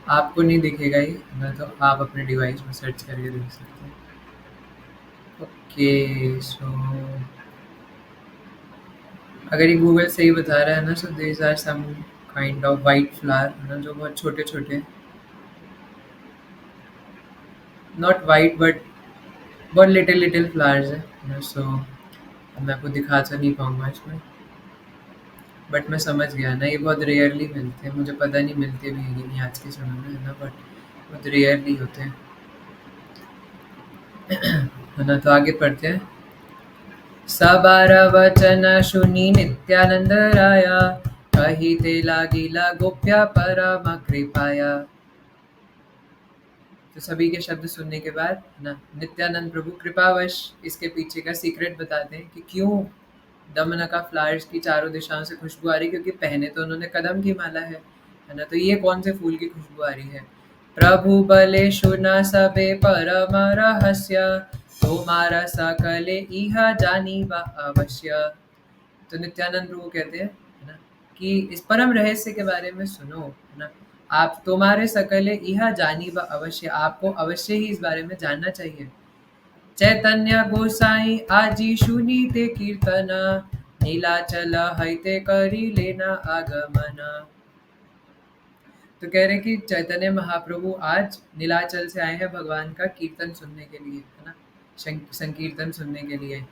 आपको नहीं दिखेगा ये ना, तो आप अपने डिवाइस में सर्च करके देख सकते हैं। ओके, सो अगर ये गूगल सही बता रहा है ना, so there are some kind of white flower, है ना, जो बहुत छोटे छोटे, नॉट वाइट बट बहुत लिटिल लिटिल फ्लावर्स है ना। सो मैं आपको दिखा तो नहीं पाऊंगा इसमें, बट मैं समझ गया ना, ये बहुत रेयरली मिलते हैं, मुझे पता नहीं मिलते भी हैं कि नहीं आज के समय में, है ना, बट बहुत रेयरली होते हैं, है ना। तो आगे पढ़ते हैं। सबार वचन सुनी नित्यानंद राया, कही ते लागिला गोप्या परम कृपाया। तो सभी के शब्द सुनने के बाद ना नित्यानंद प्रभु कृपावश इसके पीछे का सीक्रेट बताते हैं कि क्यों दमनका फ्लावर्स की चारों दिशाओं से खुशबू आ रही, क्योंकि पहने तो उन्होंने कदम की माला है ना। तो ये कौन से फूल की खुशबू आ रही है? प्रभु बले सुना सबे परम रहस्य, तुम्हारा सकले इहा जानी बा अवश्य। तो नित्यानंद प्रभु कहते हैं, है ना, कि इस परम रहस्य के बारे में सुनो, है ना। आप तुम्हारे सकले इहा जानी व अवश्य, आपको अवश्य ही इस बारे में जानना चाहिए। चैतन्य गोसाई आजी सुनी ते कीर्तना, नीलाचल हईते करी लेना आगमना। तो कह रहे हैं कि चैतन्य महाप्रभु आज नीलाचल से आए हैं भगवान का कीर्तन सुनने के लिए, है ना, संकीर्तन सुनने के लिए।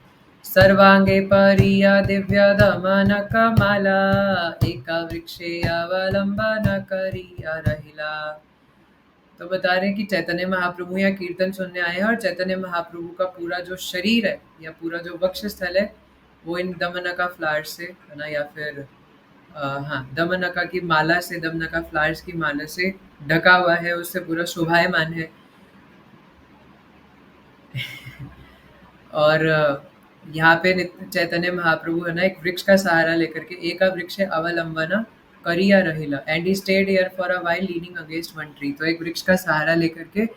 सर्वांगे परिया दिव्य दमन कमाला, एका वृक्षे अवलंबन करिया रहिला। तो बता रहे हैं कि चैतन्य महाप्रभु यहाँ कीर्तन सुनने आए हैं, और चैतन्य महाप्रभु का पूरा जो शरीर है या पूरा जो वक्षस्थल है वो इन दमनका फ्लावर्स से, है ना, या फिर हाँ, दमनका की माला से, दमनका फ्लावर्स की माला से ढका हुआ है, उससे पूरा शोभायमान है। और यहाँ पे चैतन्य महाप्रभु, है ना, एक वृक्ष का सहारा लेकर के, एका वृक्ष अवलंबना करिया रहिला, and he stayed here for a while leaning against one tree. तो एक वृक्ष का सहारा लेकर के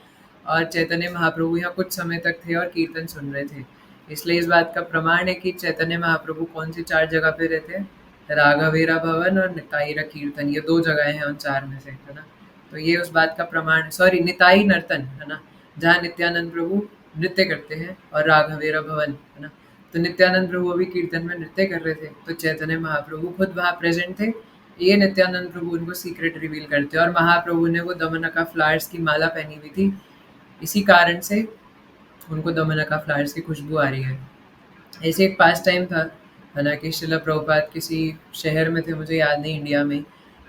और चैतन्य महाप्रभु यहाँ कुछ समय तक थे और कीर्तन सुन रहे थे। इसलिए इस बात का प्रमाण है कि चैतन्य महाप्रभु कौन सी चार जगह पे रहते हैं? राघवेरा भवन और निताईरा कीर्तन, ये दो जगह हैं उन चार में से, है ना। तो ये उस बात का प्रमाण है, सॉरी, निताई नर्तन, है ना, जहाँ नित्यानंद प्रभु नृत्य करते हैं, और राघवेरा भवन, है ना। तो नित्यानंद प्रभु अभी कीर्तन में नृत्य कर रहे थे, तो चैतन्य महाप्रभु खुद वहाँ प्रेजेंट थे। ये नित्यानंद प्रभु उनको सीक्रेट रिवील करते हैं, और महाप्रभु ने वो दमनका फ्लावर्स की माला पहनी हुई थी, इसी कारण से उनको दमनका फ्लावर्स की खुशबू आ रही है। ऐसे एक पास टाइम था, है ना, कि शिला प्रभुपाद किसी शहर में थे, मुझे याद नहीं, इंडिया में,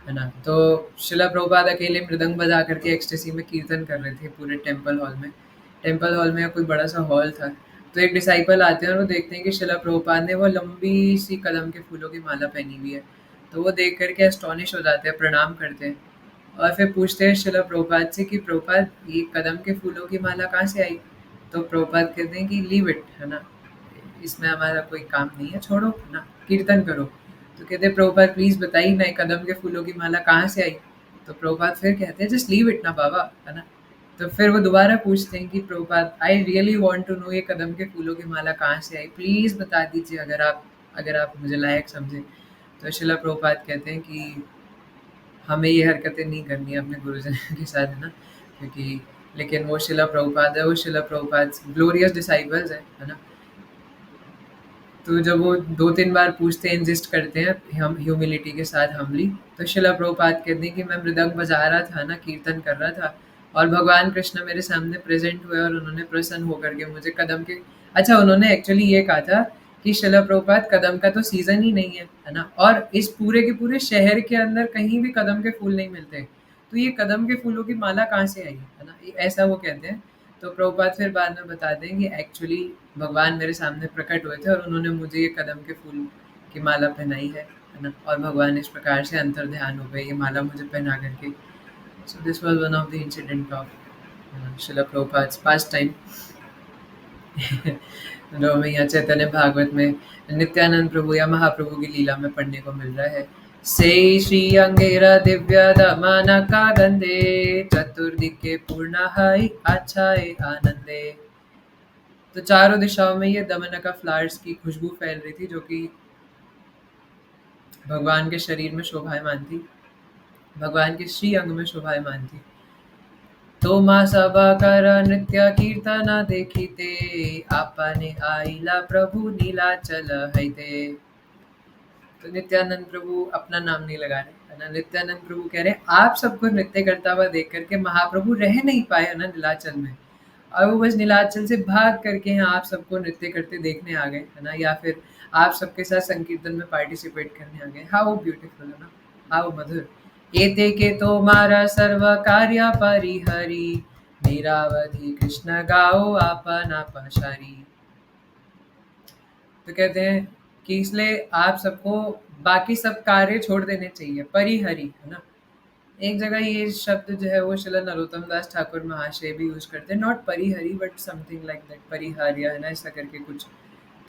है ना। तो शिला प्रभुपाद अकेले मृदंग बजा करके एक्सटेसी में कीर्तन कर रहे थे पूरे टेम्पल हॉल में। टेम्पल हॉल में या कोई बड़ा सा हॉल था। तो एक डिसाइपल आते हैं और वो देखते हैं कि शिला प्रभुपाद ने वो लंबी सी कदम के फूलों की माला पहनी हुई है। तो वो देख करके एस्टॉनिश हो जाते हैं, प्रणाम करते हैं, और फिर पूछते हैं शिला प्रभुपाद से कि प्रभुपाद ये कदम के फूलों की माला कहाँ से आई? तो प्रभुपाद कहते हैं कि लीव इट, है ना, इसमें हमारा कोई काम नहीं है, छोड़ो ना, कीर्तन करो। तो कहते हैं प्रभुपाद प्लीज बताइए ना, कदम के फूलों की माला कहाँ से आई? तो प्रभुपाद फिर कहते हैं जस्ट लीव इट ना बाबा, है ना। तो फिर वो दोबारा पूछते हैं कि Prabhupada I really want to know, ये कदम के फूलों की माला कहाँ से आई, प्लीज बता दीजिए, अगर आप मुझे लायक समझे। तो शिला प्रभुपाद कहते हैं कि हमें ये हरकतें नहीं करनी है अपने गुरुजन के साथ, है ना, क्योंकि लेकिन वो शिला प्रभुपाद है, वो शिला प्रभुपाद ग्लोरियस डिसाइपल्स है ना। तो जब वो 2-3 बार पूछते हैं, इंसिस्ट करते हैं हम ह्यूमिलिटी के साथ, हम्बली, तो शिला प्रभुपाद कहते हैं कि मैं मृदंग बजा रहा था ना, कीर्तन कर रहा था, और भगवान कृष्ण मेरे सामने प्रेजेंट हुए और उन्होंने प्रसन्न होकर के मुझे कदम के, अच्छा उन्होंने एक्चुअली ये कहा था कि शिला प्रभुपाद कदम का तो सीजन ही नहीं है ना, और इस पूरे के पूरे शहर के अंदर कहीं भी कदम के फूल नहीं मिलते, तो ये कदम के फूलों की माला कहाँ से आई है ना, ऐसा वो कहते हैं। तो प्रभुपाद फिर बाद में बताते हैं कि एक्चुअली भगवान मेरे सामने प्रकट हुए थे और उन्होंने मुझे ये कदम के फूल की माला पहनाई है ना, और भगवान इस प्रकार से अंतर ध्यान हो गए ये माला मुझे पहना करके। So this was one of the incident of Shila Prabhupada's past time. जो हमें यहाँ चैतन्य भागवत में नित्यानंद प्रभु या महाप्रभु की लीला में पढ़ने को मिल रहा है। से श्री अंगेरा दिव्य दमन का गंधे चतुर्दिके पूर्ण हई अच्छाए आनंदे। तो चारों दिशाओं में ये दमन का फ्लावर्स की खुशबू फैल रही थी जो कि भगवान के शरीर में शोभायमान थी, भगवान के श्री अंग में शोभायमान थी। तो माँ सभा कर नृत्य कीर्तन देखिते आपने आईला प्रभु नीलाचल हैते। तो नित्यानंद प्रभु अपना नाम नहीं लगा रहे है ना, नित्यानंद प्रभु कह रहे आप सबको नृत्य करता हुआ देख करके महाप्रभु रह नहीं पाए है ना नीलाचल में, और वो बस नीलाचल से भाग करके यहाँ आप सबको नृत्य करते देखने आ गए है ना, या फिर आप सबके साथ संकीर्तन में पार्टिसिपेट करने आ गए। हाउ ब्यूटीफुल है ना, हाउ मधुर। एते के तो मारा सर्व कार्य परिहरी निरावधि कृष्ण गाओ आपना पशारी। तो कहते हैं कि इसलिए आप सबको बाकी सब कार्य छोड़ देने चाहिए, परिहरी है ना। एक जगह ये शब्द जो है वो श्रील नरोत्तम दास ठाकुर महाशय भी यूज करते हैं, नॉट परिहरी बट समथिंग लाइक दैट, परिहार्य है ना, ऐसा करके कुछ।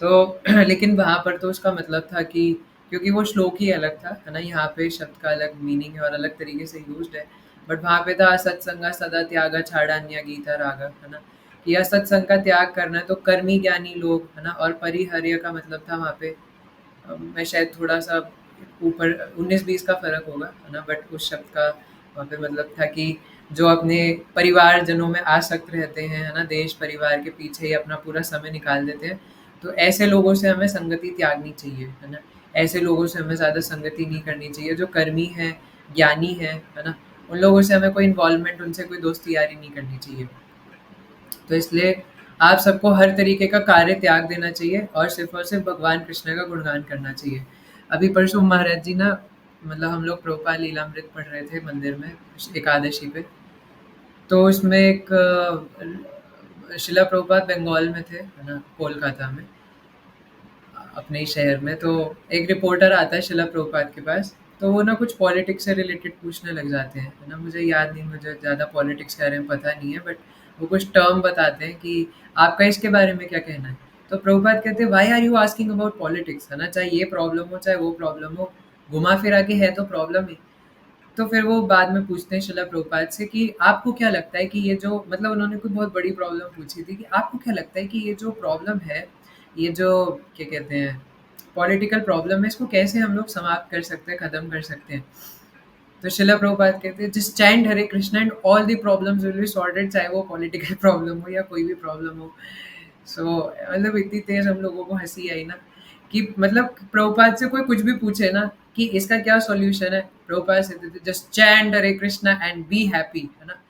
तो लेकिन वहाँ पर तो उसका मतलब था कि क्योंकि वो श्लोक ही अलग था है ना, यहाँ पे शब्द का अलग मीनिंग है और अलग तरीके से यूज्ड है, बट वहाँ पे था सत्संगा सदा त्यागा छाड़ा अन्य गीता रागा है ना, कि असत्संग का त्याग करना है तो कर्मी ज्ञानी लोग है ना, और परिहर्य का मतलब था वहाँ पे मैं शायद थोड़ा सा ऊपर 19-20 का फ़र्क होगा है ना, बट उस शब्द का वहाँ पे मतलब था कि जो अपने परिवारजनों में आसक्त रहते हैं है ना, देश परिवार के पीछे ही अपना पूरा समय निकाल देते हैं, तो ऐसे लोगों से हमें संगति त्यागनी चाहिए है ना, ऐसे लोगों से हमें ज़्यादा संगति नहीं करनी चाहिए। जो कर्मी हैं, ज्ञानी हैं है ना, उन लोगों से हमें कोई इन्वॉल्वमेंट, उनसे कोई दोस्ती यारी नहीं करनी चाहिए। तो इसलिए आप सबको हर तरीके का कार्य त्याग देना चाहिए और सिर्फ भगवान कृष्ण का गुणगान करना चाहिए। अभी परसों महाराज जी ना, मतलब हम लोग प्रभुपाद लीलामृत पढ़ रहे थे मंदिर में एकादशी पे, तो उसमें एक शिला प्रभुपाद बंगाल में थे है ना, कोलकाता में अपने ही शहर में। तो एक रिपोर्टर आता है शिला प्रभुपाद के पास, तो वो ना कुछ पॉलिटिक्स से रिलेटेड पूछने लग जाते हैं है ना, मुझे याद नहीं, मुझे ज़्यादा पॉलिटिक्स के बारे में पता नहीं है, बट वो कुछ टर्म बताते हैं कि आपका इसके बारे में क्या कहना है। तो प्रभुपाद कहते हैं why are you asking about politics है ना, चाहे ये प्रॉब्लम हो चाहे वो प्रॉब्लम हो, घुमा फिरा के है तो प्रॉब्लम ही। तो फिर वो बाद में पूछते हैं शिला प्रभुपाद से कि आपको क्या लगता है कि ये जो, मतलब उन्होंने कोई बहुत बड़ी प्रॉब्लम पूछी थी कि आपको क्या लगता है कि ये जो प्रॉब्लम है, ये जो क्या कहते हैं पॉलिटिकल प्रॉब्लम है, इसको कैसे हम लोग समाप्त कर सकते हैं, खत्म कर सकते हैं। तो शिला प्रभुपाद कहते हैं just chant Hare Krishna and all the problems will be sorted, चाहे वो पॉलिटिकल प्रॉब्लम हो या कोई भी प्रॉब्लम हो। सो मतलब इतनी तेज हम लोगों को हंसी आई ना, कि मतलब प्रभुपाद से कोई कुछ भी पूछे ना कि इसका क्या सॉल्यूशन है, प्रभुपाद से just chant Hare Krishna and be happy है ना।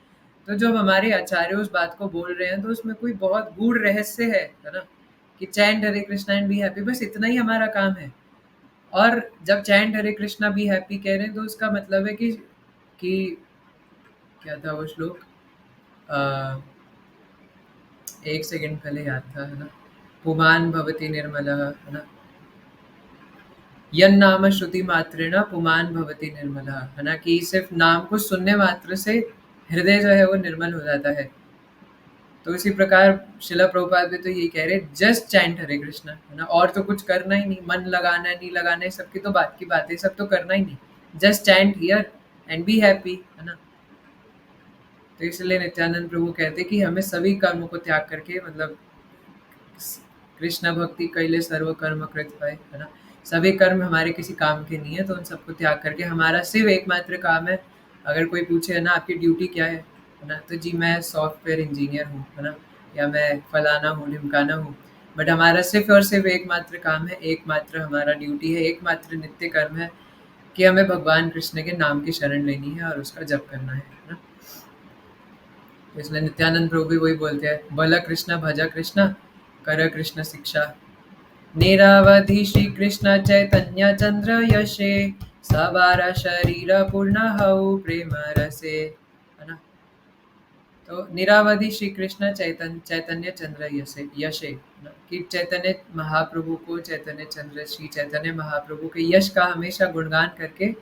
तो जब हमारे आचार्य उस बात को बोल रहे हैं तो उसमें कोई बहुत गूढ़ रहस्य है ना, कि chant Hare Krishna and be happy, बस इतना ही हमारा काम है। और जब chant Hare Krishna be happy कह रहे हैं तो उसका मतलब है कि क्या था वो श्लोक, अ, एक सेकंड पहले याद था है ना, पुमान भवति निर्मलः है ना, यन्नाम श्रुति मात्रेण पुमान भवति निर्मलः है ना, कि सिर्फ नाम को सुनने मात्र से हृदय जो है वो निर्मल हो जाता है। तो इसी प्रकार शिला प्रभुपाद भी तो यही कह रहे जस्ट चैंट हरे कृष्णा है ना, और तो कुछ करना ही नहीं, मन लगाना है नहीं लगाना है सबकी तो बात की बात है, सब तो करना ही नहीं, just chant here and be happy है ना। तो इसलिए नित्यानंद प्रभु कहते कि हमें सभी कर्मों को त्याग करके, मतलब कृष्ण भक्ति कैले सर्व कर्म कृत पाए है ना, सभी कर्म हमारे किसी काम के नहीं है, तो उन सबको त्याग करके हमारा सिर्फ एकमात्र काम है। अगर कोई पूछे है ना आपकी ड्यूटी क्या है ना, तो जी मैं सॉफ्टवेयर इंजीनियर हूँ है ना, या मैं फलाना हूँ ढिमकाना हूँ, बट हमारा सिर्फ और सिर्फ एकमात्र काम है, एकमात्र हमारा ड्यूटी है, एकमात्र नित्य कर्म है कि हमें भगवान कृष्ण के नाम की शरण लेनी है और उसका जप करना है ना। इसलिए नित्यानंद प्रभु भी वही बोलते हैं, बल कृष्ण भज कृष्ण कर कृष्ण शिक्षा। निरवधि श्री कृष्ण चैतन्य चंद्र यशे, सवार शरीर पूर्ण हऊ प्रेम रसे, है ना। तो निरावधि श्री कृष्ण चैतन्य चंद्र यशे यशे, है ना, कि चैतन्य महाप्रभु को, चैतन्य चंद्र श्री चैतन्य महाप्रभु के यश का हमेशा गुणगान करके,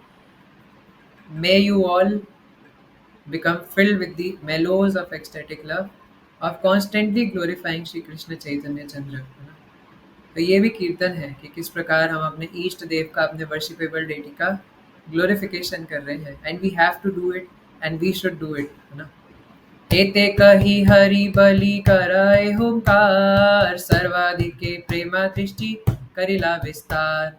may you all become filled with the mellows of ecstatic love of constantly glorifying Shri Krishna Chaitanya Chandra, है ना। तो ये भी कीर्तन है कि किस प्रकार हम अपने इष्ट देव का, अपने वर्शिपेबल डेटी का ग्लोरिफिकेशन कर रहे हैं, and we have to do it and we should do it, है ना। एते कही हरि बलि कराए होमकार, सर्वाधिके प्रेमा दृष्टि करिला विस्तार।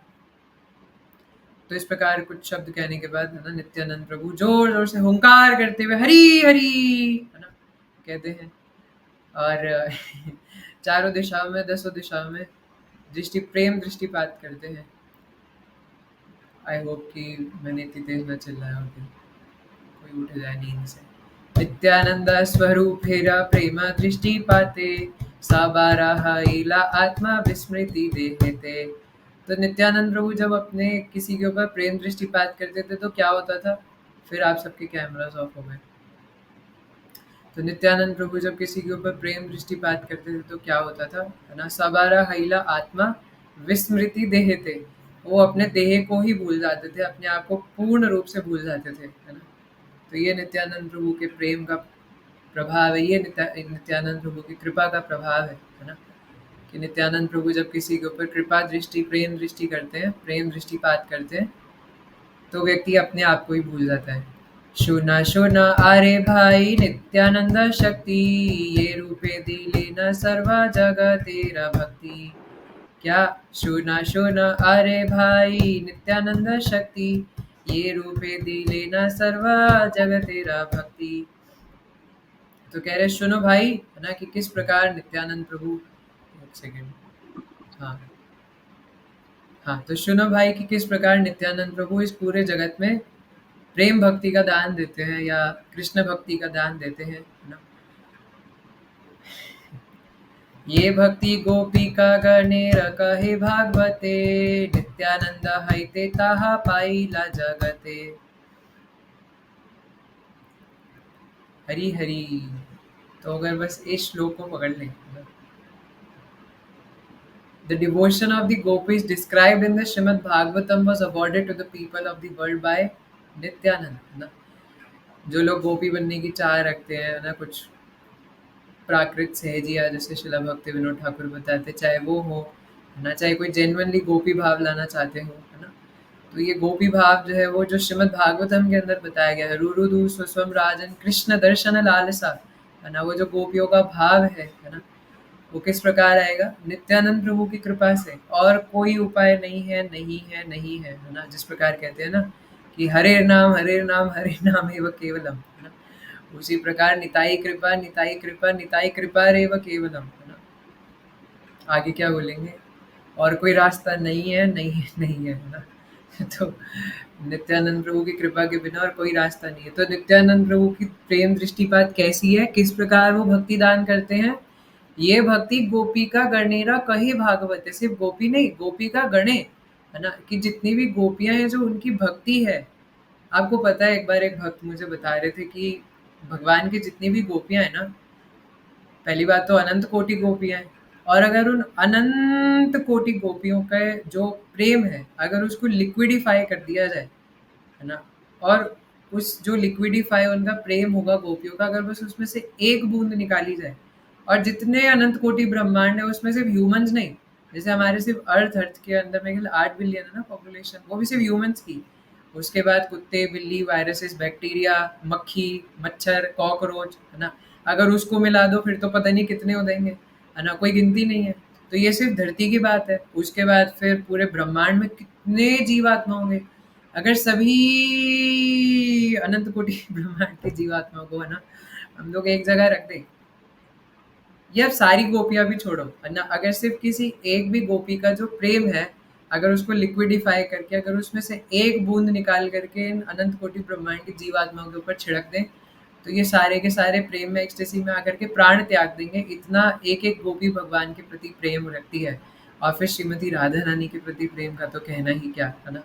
तो इस प्रकार कुछ शब्द कहने के बाद, है ना, नित्यानंद प्रभु जोर जोर से हुंकार करते हुए हरी हरी, है ना, कहते हैं। और चारों दिशाओं में, दसों दिशाओं में दृष्टि, प्रेम दृष्टिपात करते हैं। आई होप कि मैंने इतनी तेज न चिल्लाया हो कि कोई उठ जाए नींद से। नित्यानंद स्वरूप हेरा प्रेम दृष्टिपाते, साबारा इला आत्मा विस्मृति देहते। तो नित्यानंद प्रभु जब अपने किसी के ऊपर प्रेम दृष्टिपात करते थे तो क्या होता था? फिर आप सबके कैमरास ऑफ हो गए। तो नित्यानंद प्रभु जब किसी के ऊपर प्रेम दृष्टिपात करते थे तो क्या होता था, है ना। सबारा हईला आत्मा विस्मृति देहते, वो अपने देह को ही भूल जाते थे, अपने आप को पूर्ण रूप से भूल जाते थे, है ना। तो ये नित्यानंद प्रभु के प्रेम का प्रभाव है, ये नित्यानंद प्रभु की कृपा का प्रभाव है ना। कि नित्यानंद प्रभु जब किसी के ऊपर कृपा दृष्टि, प्रेम दृष्टि करते हैं, प्रेम दृष्टिपात करते हैं, तो व्यक्ति अपने आप को ही भूल जाता है। शूना शूना अरे भाई नित्यानंद शक्ति, ये रूपे दिले न सर्वा जगत तेरा भक्ति। क्या? शूना शूना अरे भाई नित्यानंद शक्ति, ये रूपे दिले न सर्वा जगत तेरा भक्ति। तो कह रहे सुनो भाई, है ना, कि किस प्रकार नित्यानंद प्रभु, एक सेकेंड, हाँ हाँ, तो सुनो भाई कि किस प्रकार नित्यानंद प्रभु इस पूरे जगत में प्रेम भक्ति का दान देते हैं, या कृष्ण भक्ति का दान देते हैं, है ना। ये भक्ति गोपिका गणेर कहे भागवते, नित्यानंद हैते ताहा पाइला जगते। हरी हरी। तो अगर बस इस श्लोक को पकड़ लें, The devotion of the gopis described in the Srimad Bhagavatam was awarded to the people of the world by Nityanand, है ना। जो लोग गोपी बनने की चाह रखते हैं, है ना, कुछ प्राकृत सहजिया जैसे शिला भक्ति विनोद ठाकुर बताते, चाहे वो हो, है ना, चाहे कोई जेन्युइनली गोपी भाव लाना चाहते हो, है ना। तो ये गोपी भाव जो है वो जो श्रीमद् भागवतम के अंदर बताया गया है, रुरुदु स्वस्वम राजन कृष्ण दर्शन लालसा, है ना, वो जो गोपियों का भाव है ना, वो किस प्रकार आएगा? नित्यानंद प्रभु की कृपा से, और कोई उपाय नहीं है, नहीं है, नहीं है ना। जिस प्रकार कहते हैं ना कि हरे नाम हरे नाम हरे नाम एव केवलम, है ना, उसी प्रकार निताई कृपा निताई कृपा निताई कृपा रेव केवलम, है ना। आगे क्या बोलेंगे? और कोई रास्ता नहीं है, नहीं है, नहीं है ना। तो नित्यानंद प्रभु की कृपा के बिना और कोई रास्ता नहीं है। तो नित्यानंद प्रभु की प्रेम दृष्टिपात कैसी है, किस प्रकार वो भक्ति दान करते हैं? ये भक्ति गोपी का गणेरा कहे भागवत है, सिर्फ गोपी नहीं, गोपी का गणे, है ना, कि जितनी भी गोपियां हैं जो उनकी भक्ति है। आपको पता है, एक बार एक भक्त मुझे बता रहे थे कि भगवान की जितनी भी गोपियां हैं ना, पहली बात तो अनंत कोटि गोपियां हैं, और अगर उन अनंत कोटि गोपियों का जो प्रेम है, अगर उसको लिक्विडिफाई कर दिया जाए, है ना, और उस जो लिक्विडिफाई उनका प्रेम होगा गोपियों का, अगर बस उसमें से एक बूंद निकाली जाए, और जितने अनंत कोटि ब्रह्मांड है उसमें सिर्फ ह्यूमंस नहीं, जैसे हमारे सिर्फ अर्थ के अंदर में 8 बिलियन है ना पॉपुलेशन, वो भी सिर्फ ह्यूमंस की। उसके बाद कुत्ते, बिल्ली, वायरसेस, बैक्टीरिया, मक्खी, मच्छर, कॉकरोच, है ना, अगर उसको मिला दो फिर तो पता नहीं कितने हो जाएंगे, है ना, कोई गिनती नहीं है। तो ये सिर्फ धरती की बात है। उसके बाद फिर पूरे ब्रह्मांड में कितने जीवात्मा होंगे, अगर सभी अनंत कोटि ब्रह्मांड के जीवात्मा को, है ना, हम लोग एक जगह रख दें, या सारी गोपियां भी छोड़ो, है ना, अगर सिर्फ किसी एक भी गोपी का जो प्रेम है, अगर उसको लिक्विडिफाई करके, अगर उसमें से एक बूंद निकाल करके इन अनंत कोटि ब्रह्मांड की जीवात्माओं के ऊपर छिड़क दें, तो ये सारे के सारे प्रेम में एक्सटेसी में आकर के प्राण त्याग देंगे, इतना एक एक गोपी भगवान के प्रति प्रेम रखती है। और फिर श्रीमती राधा रानी के प्रति प्रेम का तो कहना ही क्या है ना।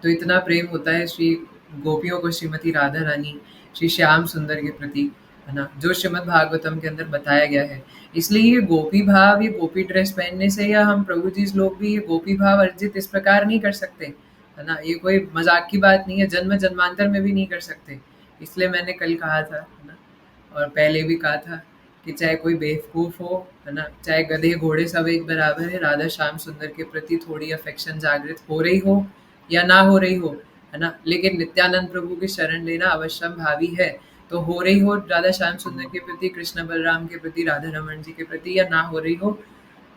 तो इतना प्रेम होता है श्री गोपियों को श्रीमती राधा रानी, श्री श्याम सुंदर के प्रति, है ना, जो श्रीमद् भागवतम के अंदर बताया गया है। इसलिए ये गोपी भाव, ये गोपी ड्रेस पहनने से या हम प्रभु जी लोग भी ये गोपी भाव अर्जित इस प्रकार नहीं कर सकते, है ना। ये कोई मजाक की बात नहीं है, जन्म जन्मांतर में भी नहीं कर सकते। इसलिए मैंने कल कहा था, है ना, और पहले भी कहा था कि चाहे कोई बेवकूफ़ हो, है ना, चाहे गधे घोड़े सब एक बराबर है, राधा श्याम सुंदर के प्रति थोड़ी अफेक्शन जागृत हो रही हो या ना हो रही हो, है ना, लेकिन नित्यानंद प्रभु की शरण लेना अवश्यम भावी है। तो हो रही हो राधा श्याम सुंदर के प्रति, कृष्ण बलराम के प्रति, राधा रमन जी के प्रति, या ना हो रही हो,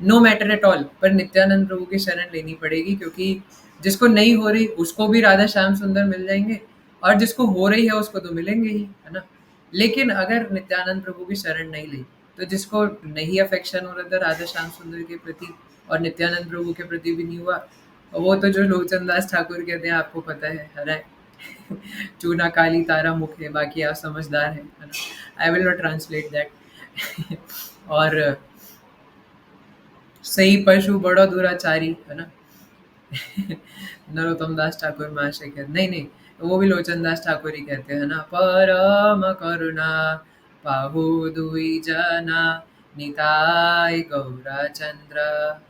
नो मैटर एट ऑल, पर नित्यानंद प्रभु की शरण लेनी पड़ेगी, क्योंकि जिसको नहीं हो रही उसको भी राधा श्याम सुंदर मिल जाएंगे, और जिसको हो रही है उसको तो मिलेंगे ही, है ना। लेकिन अगर नित्यानंद प्रभु की शरण नहीं ली, तो जिसको नहीं अफेक्शन हो रहा था राधा श्याम सुंदर के प्रति और नित्यानंद प्रभु के प्रति भी नहीं हुआ, वो तो जो लोकचंद दास ठाकुर कहते हैं आपको पता है ना। चूना काली तारा मुख है, बाकी आप समझदार हैं, है ना। I will not translate that. और सही पशु बड़ो दुराचारी, है ना। नरोत्तम दास ठाकुर महाशय कहते, नहीं नहीं, वो भी लोचन दास ठाकुर ही कहते हैं ना, परम करुणा पाहु दुई जना निताय गौरा चंद्र,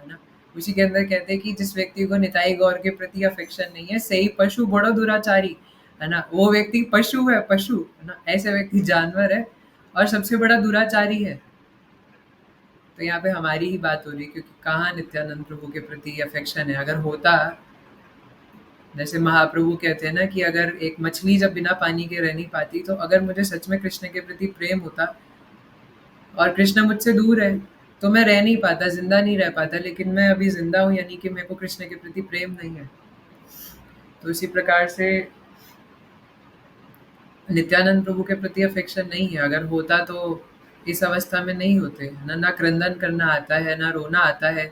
है ना। उसी के अंदर कहते हैं कि जिस व्यक्ति को निताई गौर के प्रति अफेक्शन नहीं है, सही पशु बड़ो दुराचारी, है ना। वो व्यक्ति पशु है, पशु, है ना, ऐसे व्यक्ति जानवर है और सबसे बड़ा दुराचारी है। तो यहाँ पे हमारी ही बात हो रही है, क्योंकि कहाँ नित्यानंद प्रभु के प्रति अफेक्शन है। अगर होता, जैसे महाप्रभु कहते हैं ना कि अगर एक मछली जब बिना पानी के रह नहीं पाती, तो अगर मुझे सच में कृष्ण के प्रति प्रेम होता और कृष्ण मुझसे दूर है, तो मैं रह नहीं पाता, जिंदा नहीं रह पाता। लेकिन मैं अभी जिंदा हूँ, यानी कि मेरे को कृष्ण के प्रति प्रेम नहीं है। तो इसी प्रकार से नित्यानंद प्रभु के प्रति अफेक्शन नहीं है। अगर होता तो इस अवस्था में नहीं होते, ना ना क्रंदन करना आता है, ना रोना आता है।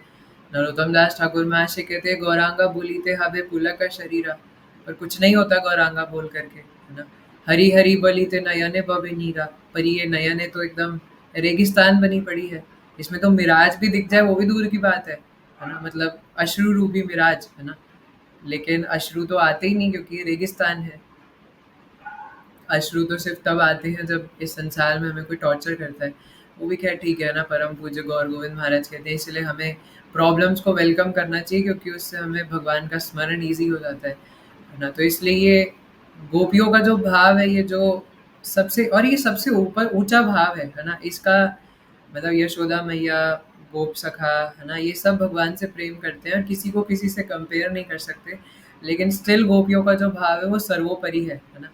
नरोत्तम दास ठाकुर महाशय कहते हैं, गौरांगा बोलीते हवे पुलक का शरीरा, पर कुछ नहीं होता गौरांगा बोल करके, है ना। हरी हरी बलीते नयने बबे नीरा, पर ये नयने तो एकदम रेगिस्तान बनी पड़ी है। इसमें तो मिराज भी दिख जाए वो भी दूर की बात है ना, मतलब अश्रु रूपी मिराज, है ना। लेकिन अश्रु तो आते ही नहीं, क्योंकि ये रेगिस्तान है। अश्रु तो सिर्फ तब आते हैं जब इस संसार में हमें कोई टॉर्चर करता है। वो भी खैर ठीक है ना, परम पूज्य गौर गोविंद महाराज कहते हैं, इसलिए हमें प्रॉब्लम्स को वेलकम करना चाहिए, क्योंकि उससे हमें भगवान का स्मरण ईजी हो जाता है ना। तो इसलिए ये गोपियों का जो भाव है, ये जो सबसे, और ये सबसे ऊपर ऊंचा भाव है ना, इसका मतलब यशोदा मैया, गोप सखा, है ना, ये सब भगवान से प्रेम करते हैं और किसी को किसी से कंपेयर नहीं कर सकते। लेकिन स्टिल गोपियों का जो भाव है वो सर्वोपरि है ना।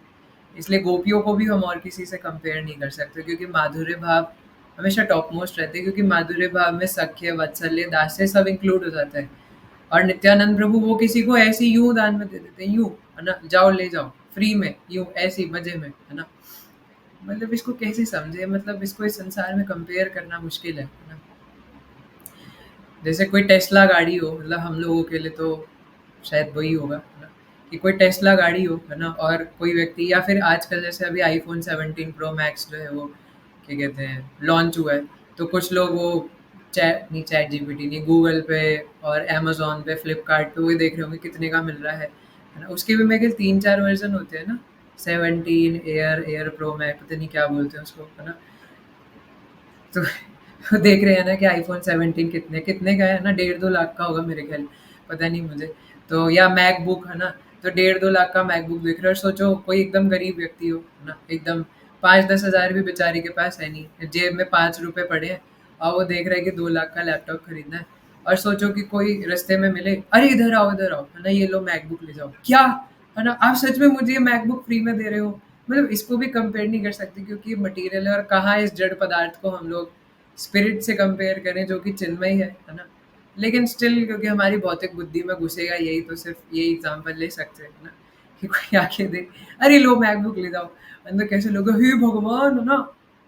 इसलिए गोपियों को भी हम और किसी से कंपेयर नहीं कर सकते, क्योंकि माधुर्य भाव हमेशा टॉप मोस्ट रहते हैं, क्योंकि माधुर्य भाव में सख्य, वात्सल्य, दास्य सब इंक्लूड हो जाता है। और नित्यानंद प्रभु वो किसी को ऐसे यूं दान में दे देते हैं, यूं, है ना, जाओ ले जाओ फ्री में, यूं ऐसी मजे में, है ना। मतलब इसको कैसे समझे, मतलब इसको इस संसार में कंपेयर करना मुश्किल है ना। जैसे कोई टेस्ला गाड़ी हो, मतलब हम लोगों के लिए तो शायद वही होगा, है ना, कि कोई टेस्ला गाड़ी हो, है ना, और कोई व्यक्ति, या फिर आजकल जैसे अभी आईफोन 17 प्रो मैक्स जो है वो क्या कहते हैं लॉन्च हुआ है, तो कुछ लोग वो चैट जीपीटी नहीं, गूगल पे और अमेजोन पे, फ्लिपकार्ट पे वो देख रहे होंगे कितने का मिल रहा है ना। उसके भी मेरे ख्याल 3-4 वर्जन होते हैं ना, 17 एयर, एयर प्रो मैक्स, पता नहीं क्या बोलते हैं उसको, है ना। तो देख रहे हैं ना कि आईफोन 17 कितने कितने का है ना, 1.5-2 लाख का होगा मेरे ख्याल, पता नहीं मुझे। तो या मैकबुक, है ना, तो 1.5-2 लाख का मैकबुक देख रहे हो, और सोचो कोई एकदम गरीब व्यक्ति हो, है ना, एकदम 5-10 हज़ार भी बेचारे के पास है नहीं, जेब में 5 रुपए पड़े हैं, और वो देख रहा है कि 2 लाख का लैपटॉप खरीदना है। और सोचो कि कोई रास्ते में मिले, अरे इधर आओ, है ना, ये लो मैकबुक ले जाओ, क्या, है ना, आप सच में मुझे ये मैकबुक फ्री में दे रहे हो। मतलब इसको भी कंपेयर नहीं कर सकते, क्योंकि ये मटेरियल है, और कहाँ इस जड़ पदार्थ को हम लोग स्पिरिट से कंपेयर करें जो कि चिन्मय है ना। लेकिन स्टिल क्योंकि हमारी भौतिक बुद्धि में घुसेगा यही, तो सिर्फ यही एग्जांपल ले सकते हैं ना, कि कोई आके देख, अरे लो मैकबुक ले जाओ, अंदर कैसे लोग, हे भगवान, है ना,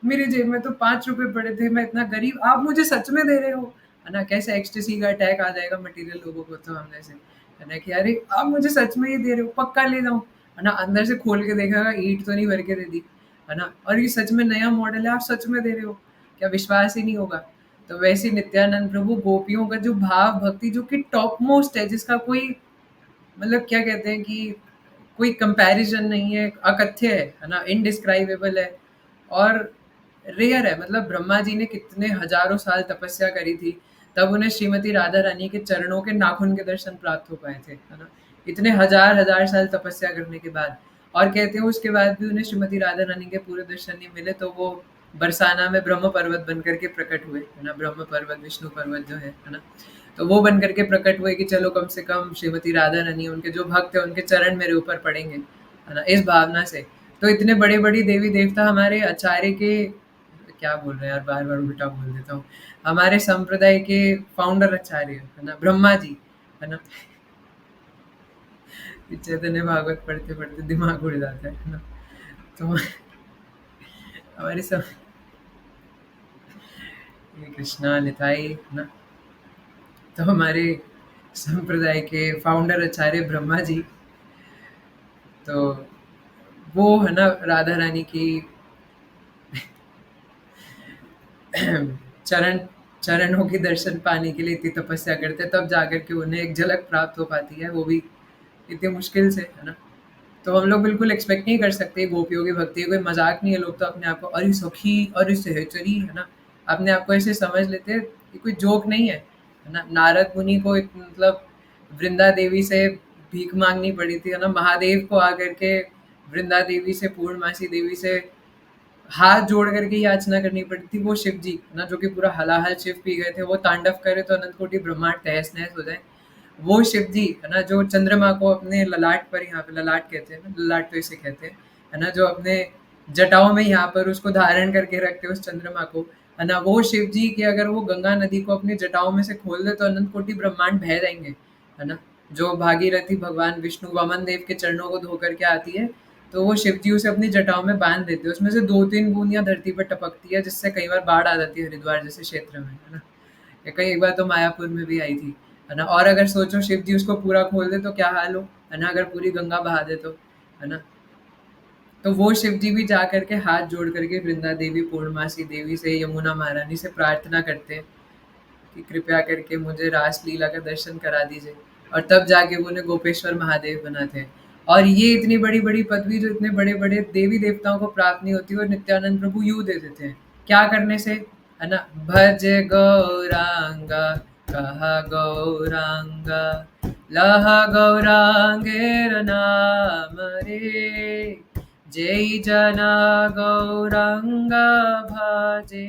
मेरे जेब में तो 5 रुपए पड़े थे, मैं इतना गरीब, आप मुझे सच में दे रहे हो, है ना। कैसे एक्सटेसी का अटैक आ जाएगा मटेरियल लोगों को, तो हम जैसे, है ना, कि अरे आप मुझे सच में ही दे रहे हो, पक्का ले जाऊं, है ना। अंदर से खोल के देखा, ईंट तो नहीं भर के दे दी, है ना? और ये सच में नया मॉडल है, आप सच में दे रहे हो, क्या विश्वास ही नहीं होगा? तो वैसे ही नित्यानंद प्रभु गोपियों का जो भाव भक्ति जो कि टॉप मोस्ट है, जिसका कोई मतलब क्या कहते हैं कि कोई कंपैरिजन नहीं है, अकथ्य है ना? इनडिस्क्राइबेबल है और रेयर है। मतलब ब्रह्मा जी ने कितने हज़ारों साल तपस्या करी थी, तब उन्हें श्रीमती राधा रानी के चरणों के नाखून के दर्शन प्राप्त हो पाए थे, है ना? इतने हज़ार-हज़ार साल तपस्या करने के बाद और कहते हैं उसके बाद भी उन्हें श्रीमती राधा रानी के पूरे दर्शन नहीं मिले, तो वो बरसाना में ब्रह्म पर्वत बन कर के प्रकट हुए, है ना? ब्रह्म पर्वत, विष्णु पर्वत जो है ना? तो वो बन करके प्रकट हुए कि चलो कम से कम श्रीमती राधा रानी, उनके जो भक्त हैं, उनके चरण मेरे ऊपर पड़ेंगे, है ना? इस भावना से। तो इतने बड़े-बड़े देवी-देवता हमारे आचार्य के क्या बोल रहे हैं यार, बार-बार उल्टा बोल देता हूँ। हमारे संप्रदाय के फाउंडर आचार्य, है ना? ब्रह्मा जी, है ना? चैतन्य भागवत पढ़ते-पढ़ते दिमाग उड़ जाता है ना? तो हमारे सब ये कृष्णा निताई, है ना? तो हमारे संप्रदाय के फाउंडर आचार्य ब्रह्मा जी, तो वो है ना राधा रानी की चरण चरणों के दर्शन पाने के लिए इतनी तपस्या करते हैं, तब जाकर के उन्हें एक झलक प्राप्त हो पाती है, वो भी इतनी मुश्किल से, है ना? तो हम लोग बिल्कुल एक्सपेक्ट नहीं कर सकते गोपियों की भक्ति, कोई मजाक नहीं है। लोग तो अपने आप को अरे सखी, अरे सहचरी, है ना? अपने आप को ऐसे समझ लेते हैं, ये कोई जोक नहीं है ना? नारद मुनि को मतलब वृंदा देवी से भीख मांगनी पड़ी थी, है ना? महादेव को आकर के वृंदा देवी से, पूर्णमासी देवी से हाथ जोड़ करके याचना करनी पड़ी थी। वो शिव जी ना, जो कि पूरा हलाहल शिव पी गए थे, वो तांडव करे तो अनंत कोटि ब्रह्मांड तहस नहस हो जाए। वो शिव जी है ना, जो चंद्रमा को अपने ललाट पर, यहाँ पे ललाट कहते हैं ना, ललाट तो इसे कहते हैं, है ना? जो अपने जटाओं में यहाँ पर उसको धारण करके रखते हैं उस चंद्रमा को, है ना? वो शिव जी की अगर वो गंगा नदी को अपनी जटाओं में से खोल दे तो अनंत कोटि ब्रह्मांड बह जाएंगे, है ना? जो भागीरथी भगवान विष्णु वामन देव के चरणों को धो करके आती है, तो वो शिव जी उसे अपनी जटाओं में बांध देते हैं। उसमें से 2-3 बूंदियाँ धरती पर टपकती है, जिससे कई बार बाढ़ आ जाती है हरिद्वार जैसे क्षेत्र में, है ना? या कई एक बार तो मायापुर में भी आई थी, है ना? और अगर सोचो शिव जी उसको पूरा खोल दे तो क्या हाल हो, है ना? अगर पूरी गंगा बहा दे तो, है ना? तो वो शिव जी भी जा करके हाथ जोड़ करके वृंदा देवी, पूर्णमासी देवी से, यमुना महारानी से प्रार्थना करते हैं कि कृपया करके मुझे रास लीला का दर्शन करा दीजिए, और तब जाके वो उन्हें गोपेश्वर महादेव बनाते हैं। और ये इतनी बड़ी-बड़ी पदवी जो इतने बड़े-बड़े देवी-देवताओं को प्राप्त नहीं होती, वो नित्यानंद प्रभु यूँ दे देते हैं। क्या करने से? है ना? भज गौरांगा, कहा गौरांगा, लह गौरांगेर नाम रे, যেই जना গৌরাঙ্গ ভাজে,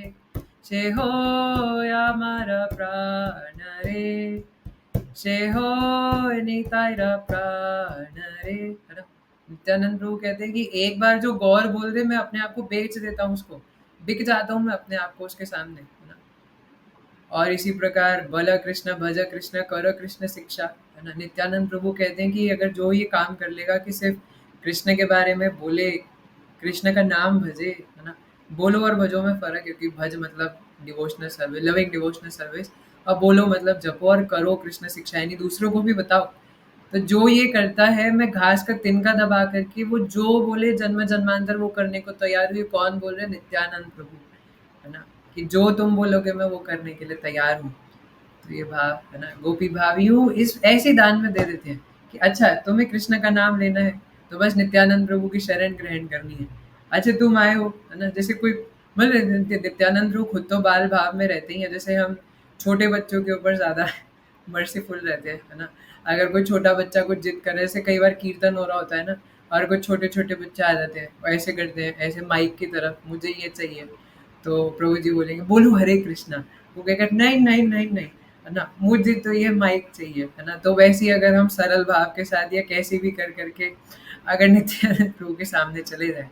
সে হয় আমার প্রাণ রে, সে হয় नितायरा प्राण रे, है ना? नित्यानंद प्रभु कहते हैं कि एक बार जो गौर बोल दे, मैं अपने आप को बेच देता हूँ उसको, बिक जाता हूँ मैं अपने आप को उसके सामने, है ना? और इसी प्रकार बल कृष्ण भज कृष्ण कर कृष्ण शिक्षा, है ना? नित्यानंद प्रभु कहते हैं कि अगर जो ये काम कर लेगा कि सिर्फ कृष्ण के बारे में बोले, कृष्ण का नाम भजे, है ना? बोलो और भजो में फर्क है, क्योंकि भज मतलब devotional service, loving devotional service, और बोलो मतलब जपो, और करो कृष्ण शिक्षा, यानी दूसरों को भी बताओ। तो जो ये करता है, मैं घास का तिनका दबा करके वो जो बोले जन्म जन्मांतर वो करने को तैयार हुई। कौन बोल रहे हैं? नित्यानंद प्रभु, है ना? कि जो तुम बोलोगे मैं वो करने के लिए तैयार हूँ। तो ये भाव, है ना? गोपी भाव यूँ इस ऐसे दान में दे देते हैं कि अच्छा तुम्हें कृष्ण का नाम लेना है, तो बस नित्यानंद प्रभु की शरण ग्रहण करनी है। अच्छा तुम आए हो, है ना? जैसे कोई मतलब नित्यानंद प्रभु खुद तो बाल भाव में रहते ही हैं, जैसे हम छोटे बच्चों के ऊपर ज़्यादा मर्सीफुल रहते हैं, है ना? अगर कोई छोटा बच्चा कुछ जिद करे, जैसे कई बार कीर्तन हो रहा होता है ना, और कुछ छोटे-छोटे बच्चे आ जाते हैं, वो ऐसे करते हैं, ऐसे माइक की तरफ, मुझे ये चाहिए। तो प्रभु जी बोलेंगे बोलो हरे कृष्णा, वो कहेगा नहीं नहीं नहीं नहीं, है ना? मुझे तो ये माइक चाहिए, है ना? तो वैसे ही अगर हम सरल भाव के साथ या कैसे भी कर करके अगर नित्यानंद प्रभु के सामने चले जाए,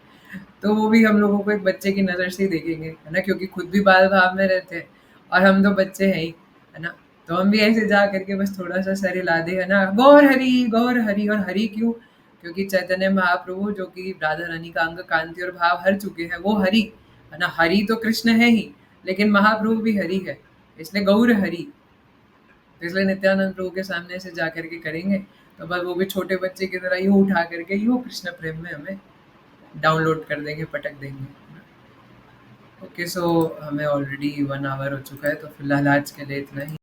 तो वो भी हम लोगों को एक बच्चे की नज़र से ही देखेंगे, है ना? क्योंकि खुद भी बाल भाव में रहते हैं और हम तो बच्चे हैं ही, है ना? तो हम भी ऐसे जा करके बस थोड़ा-सा सर हिला दें, है ना? गौर हरि, और हरि क्यों? क्योंकि चैतन्य महाप्रभु जो कि राधा रानी का अंग कांति और भाव हर चुके हैं, वो हरि, है ना? हरि तो कृष्ण है ही, लेकिन महाप्रभु भी हरि है, इसलिए गौर हरि। तो इसलिए नित्यानंद प्रभु के सामने से जाकर के करेंगे, तो बस वो भी छोटे बच्चे की तरह यूँ उठा करके यूँ कृष्ण प्रेम में हमें डाउनलोड कर देंगे, पटक देंगे। ओके, सो हमें ऑलरेडी 1 आवर हो चुका है, तो फिलहाल आज के लिए इतना ही।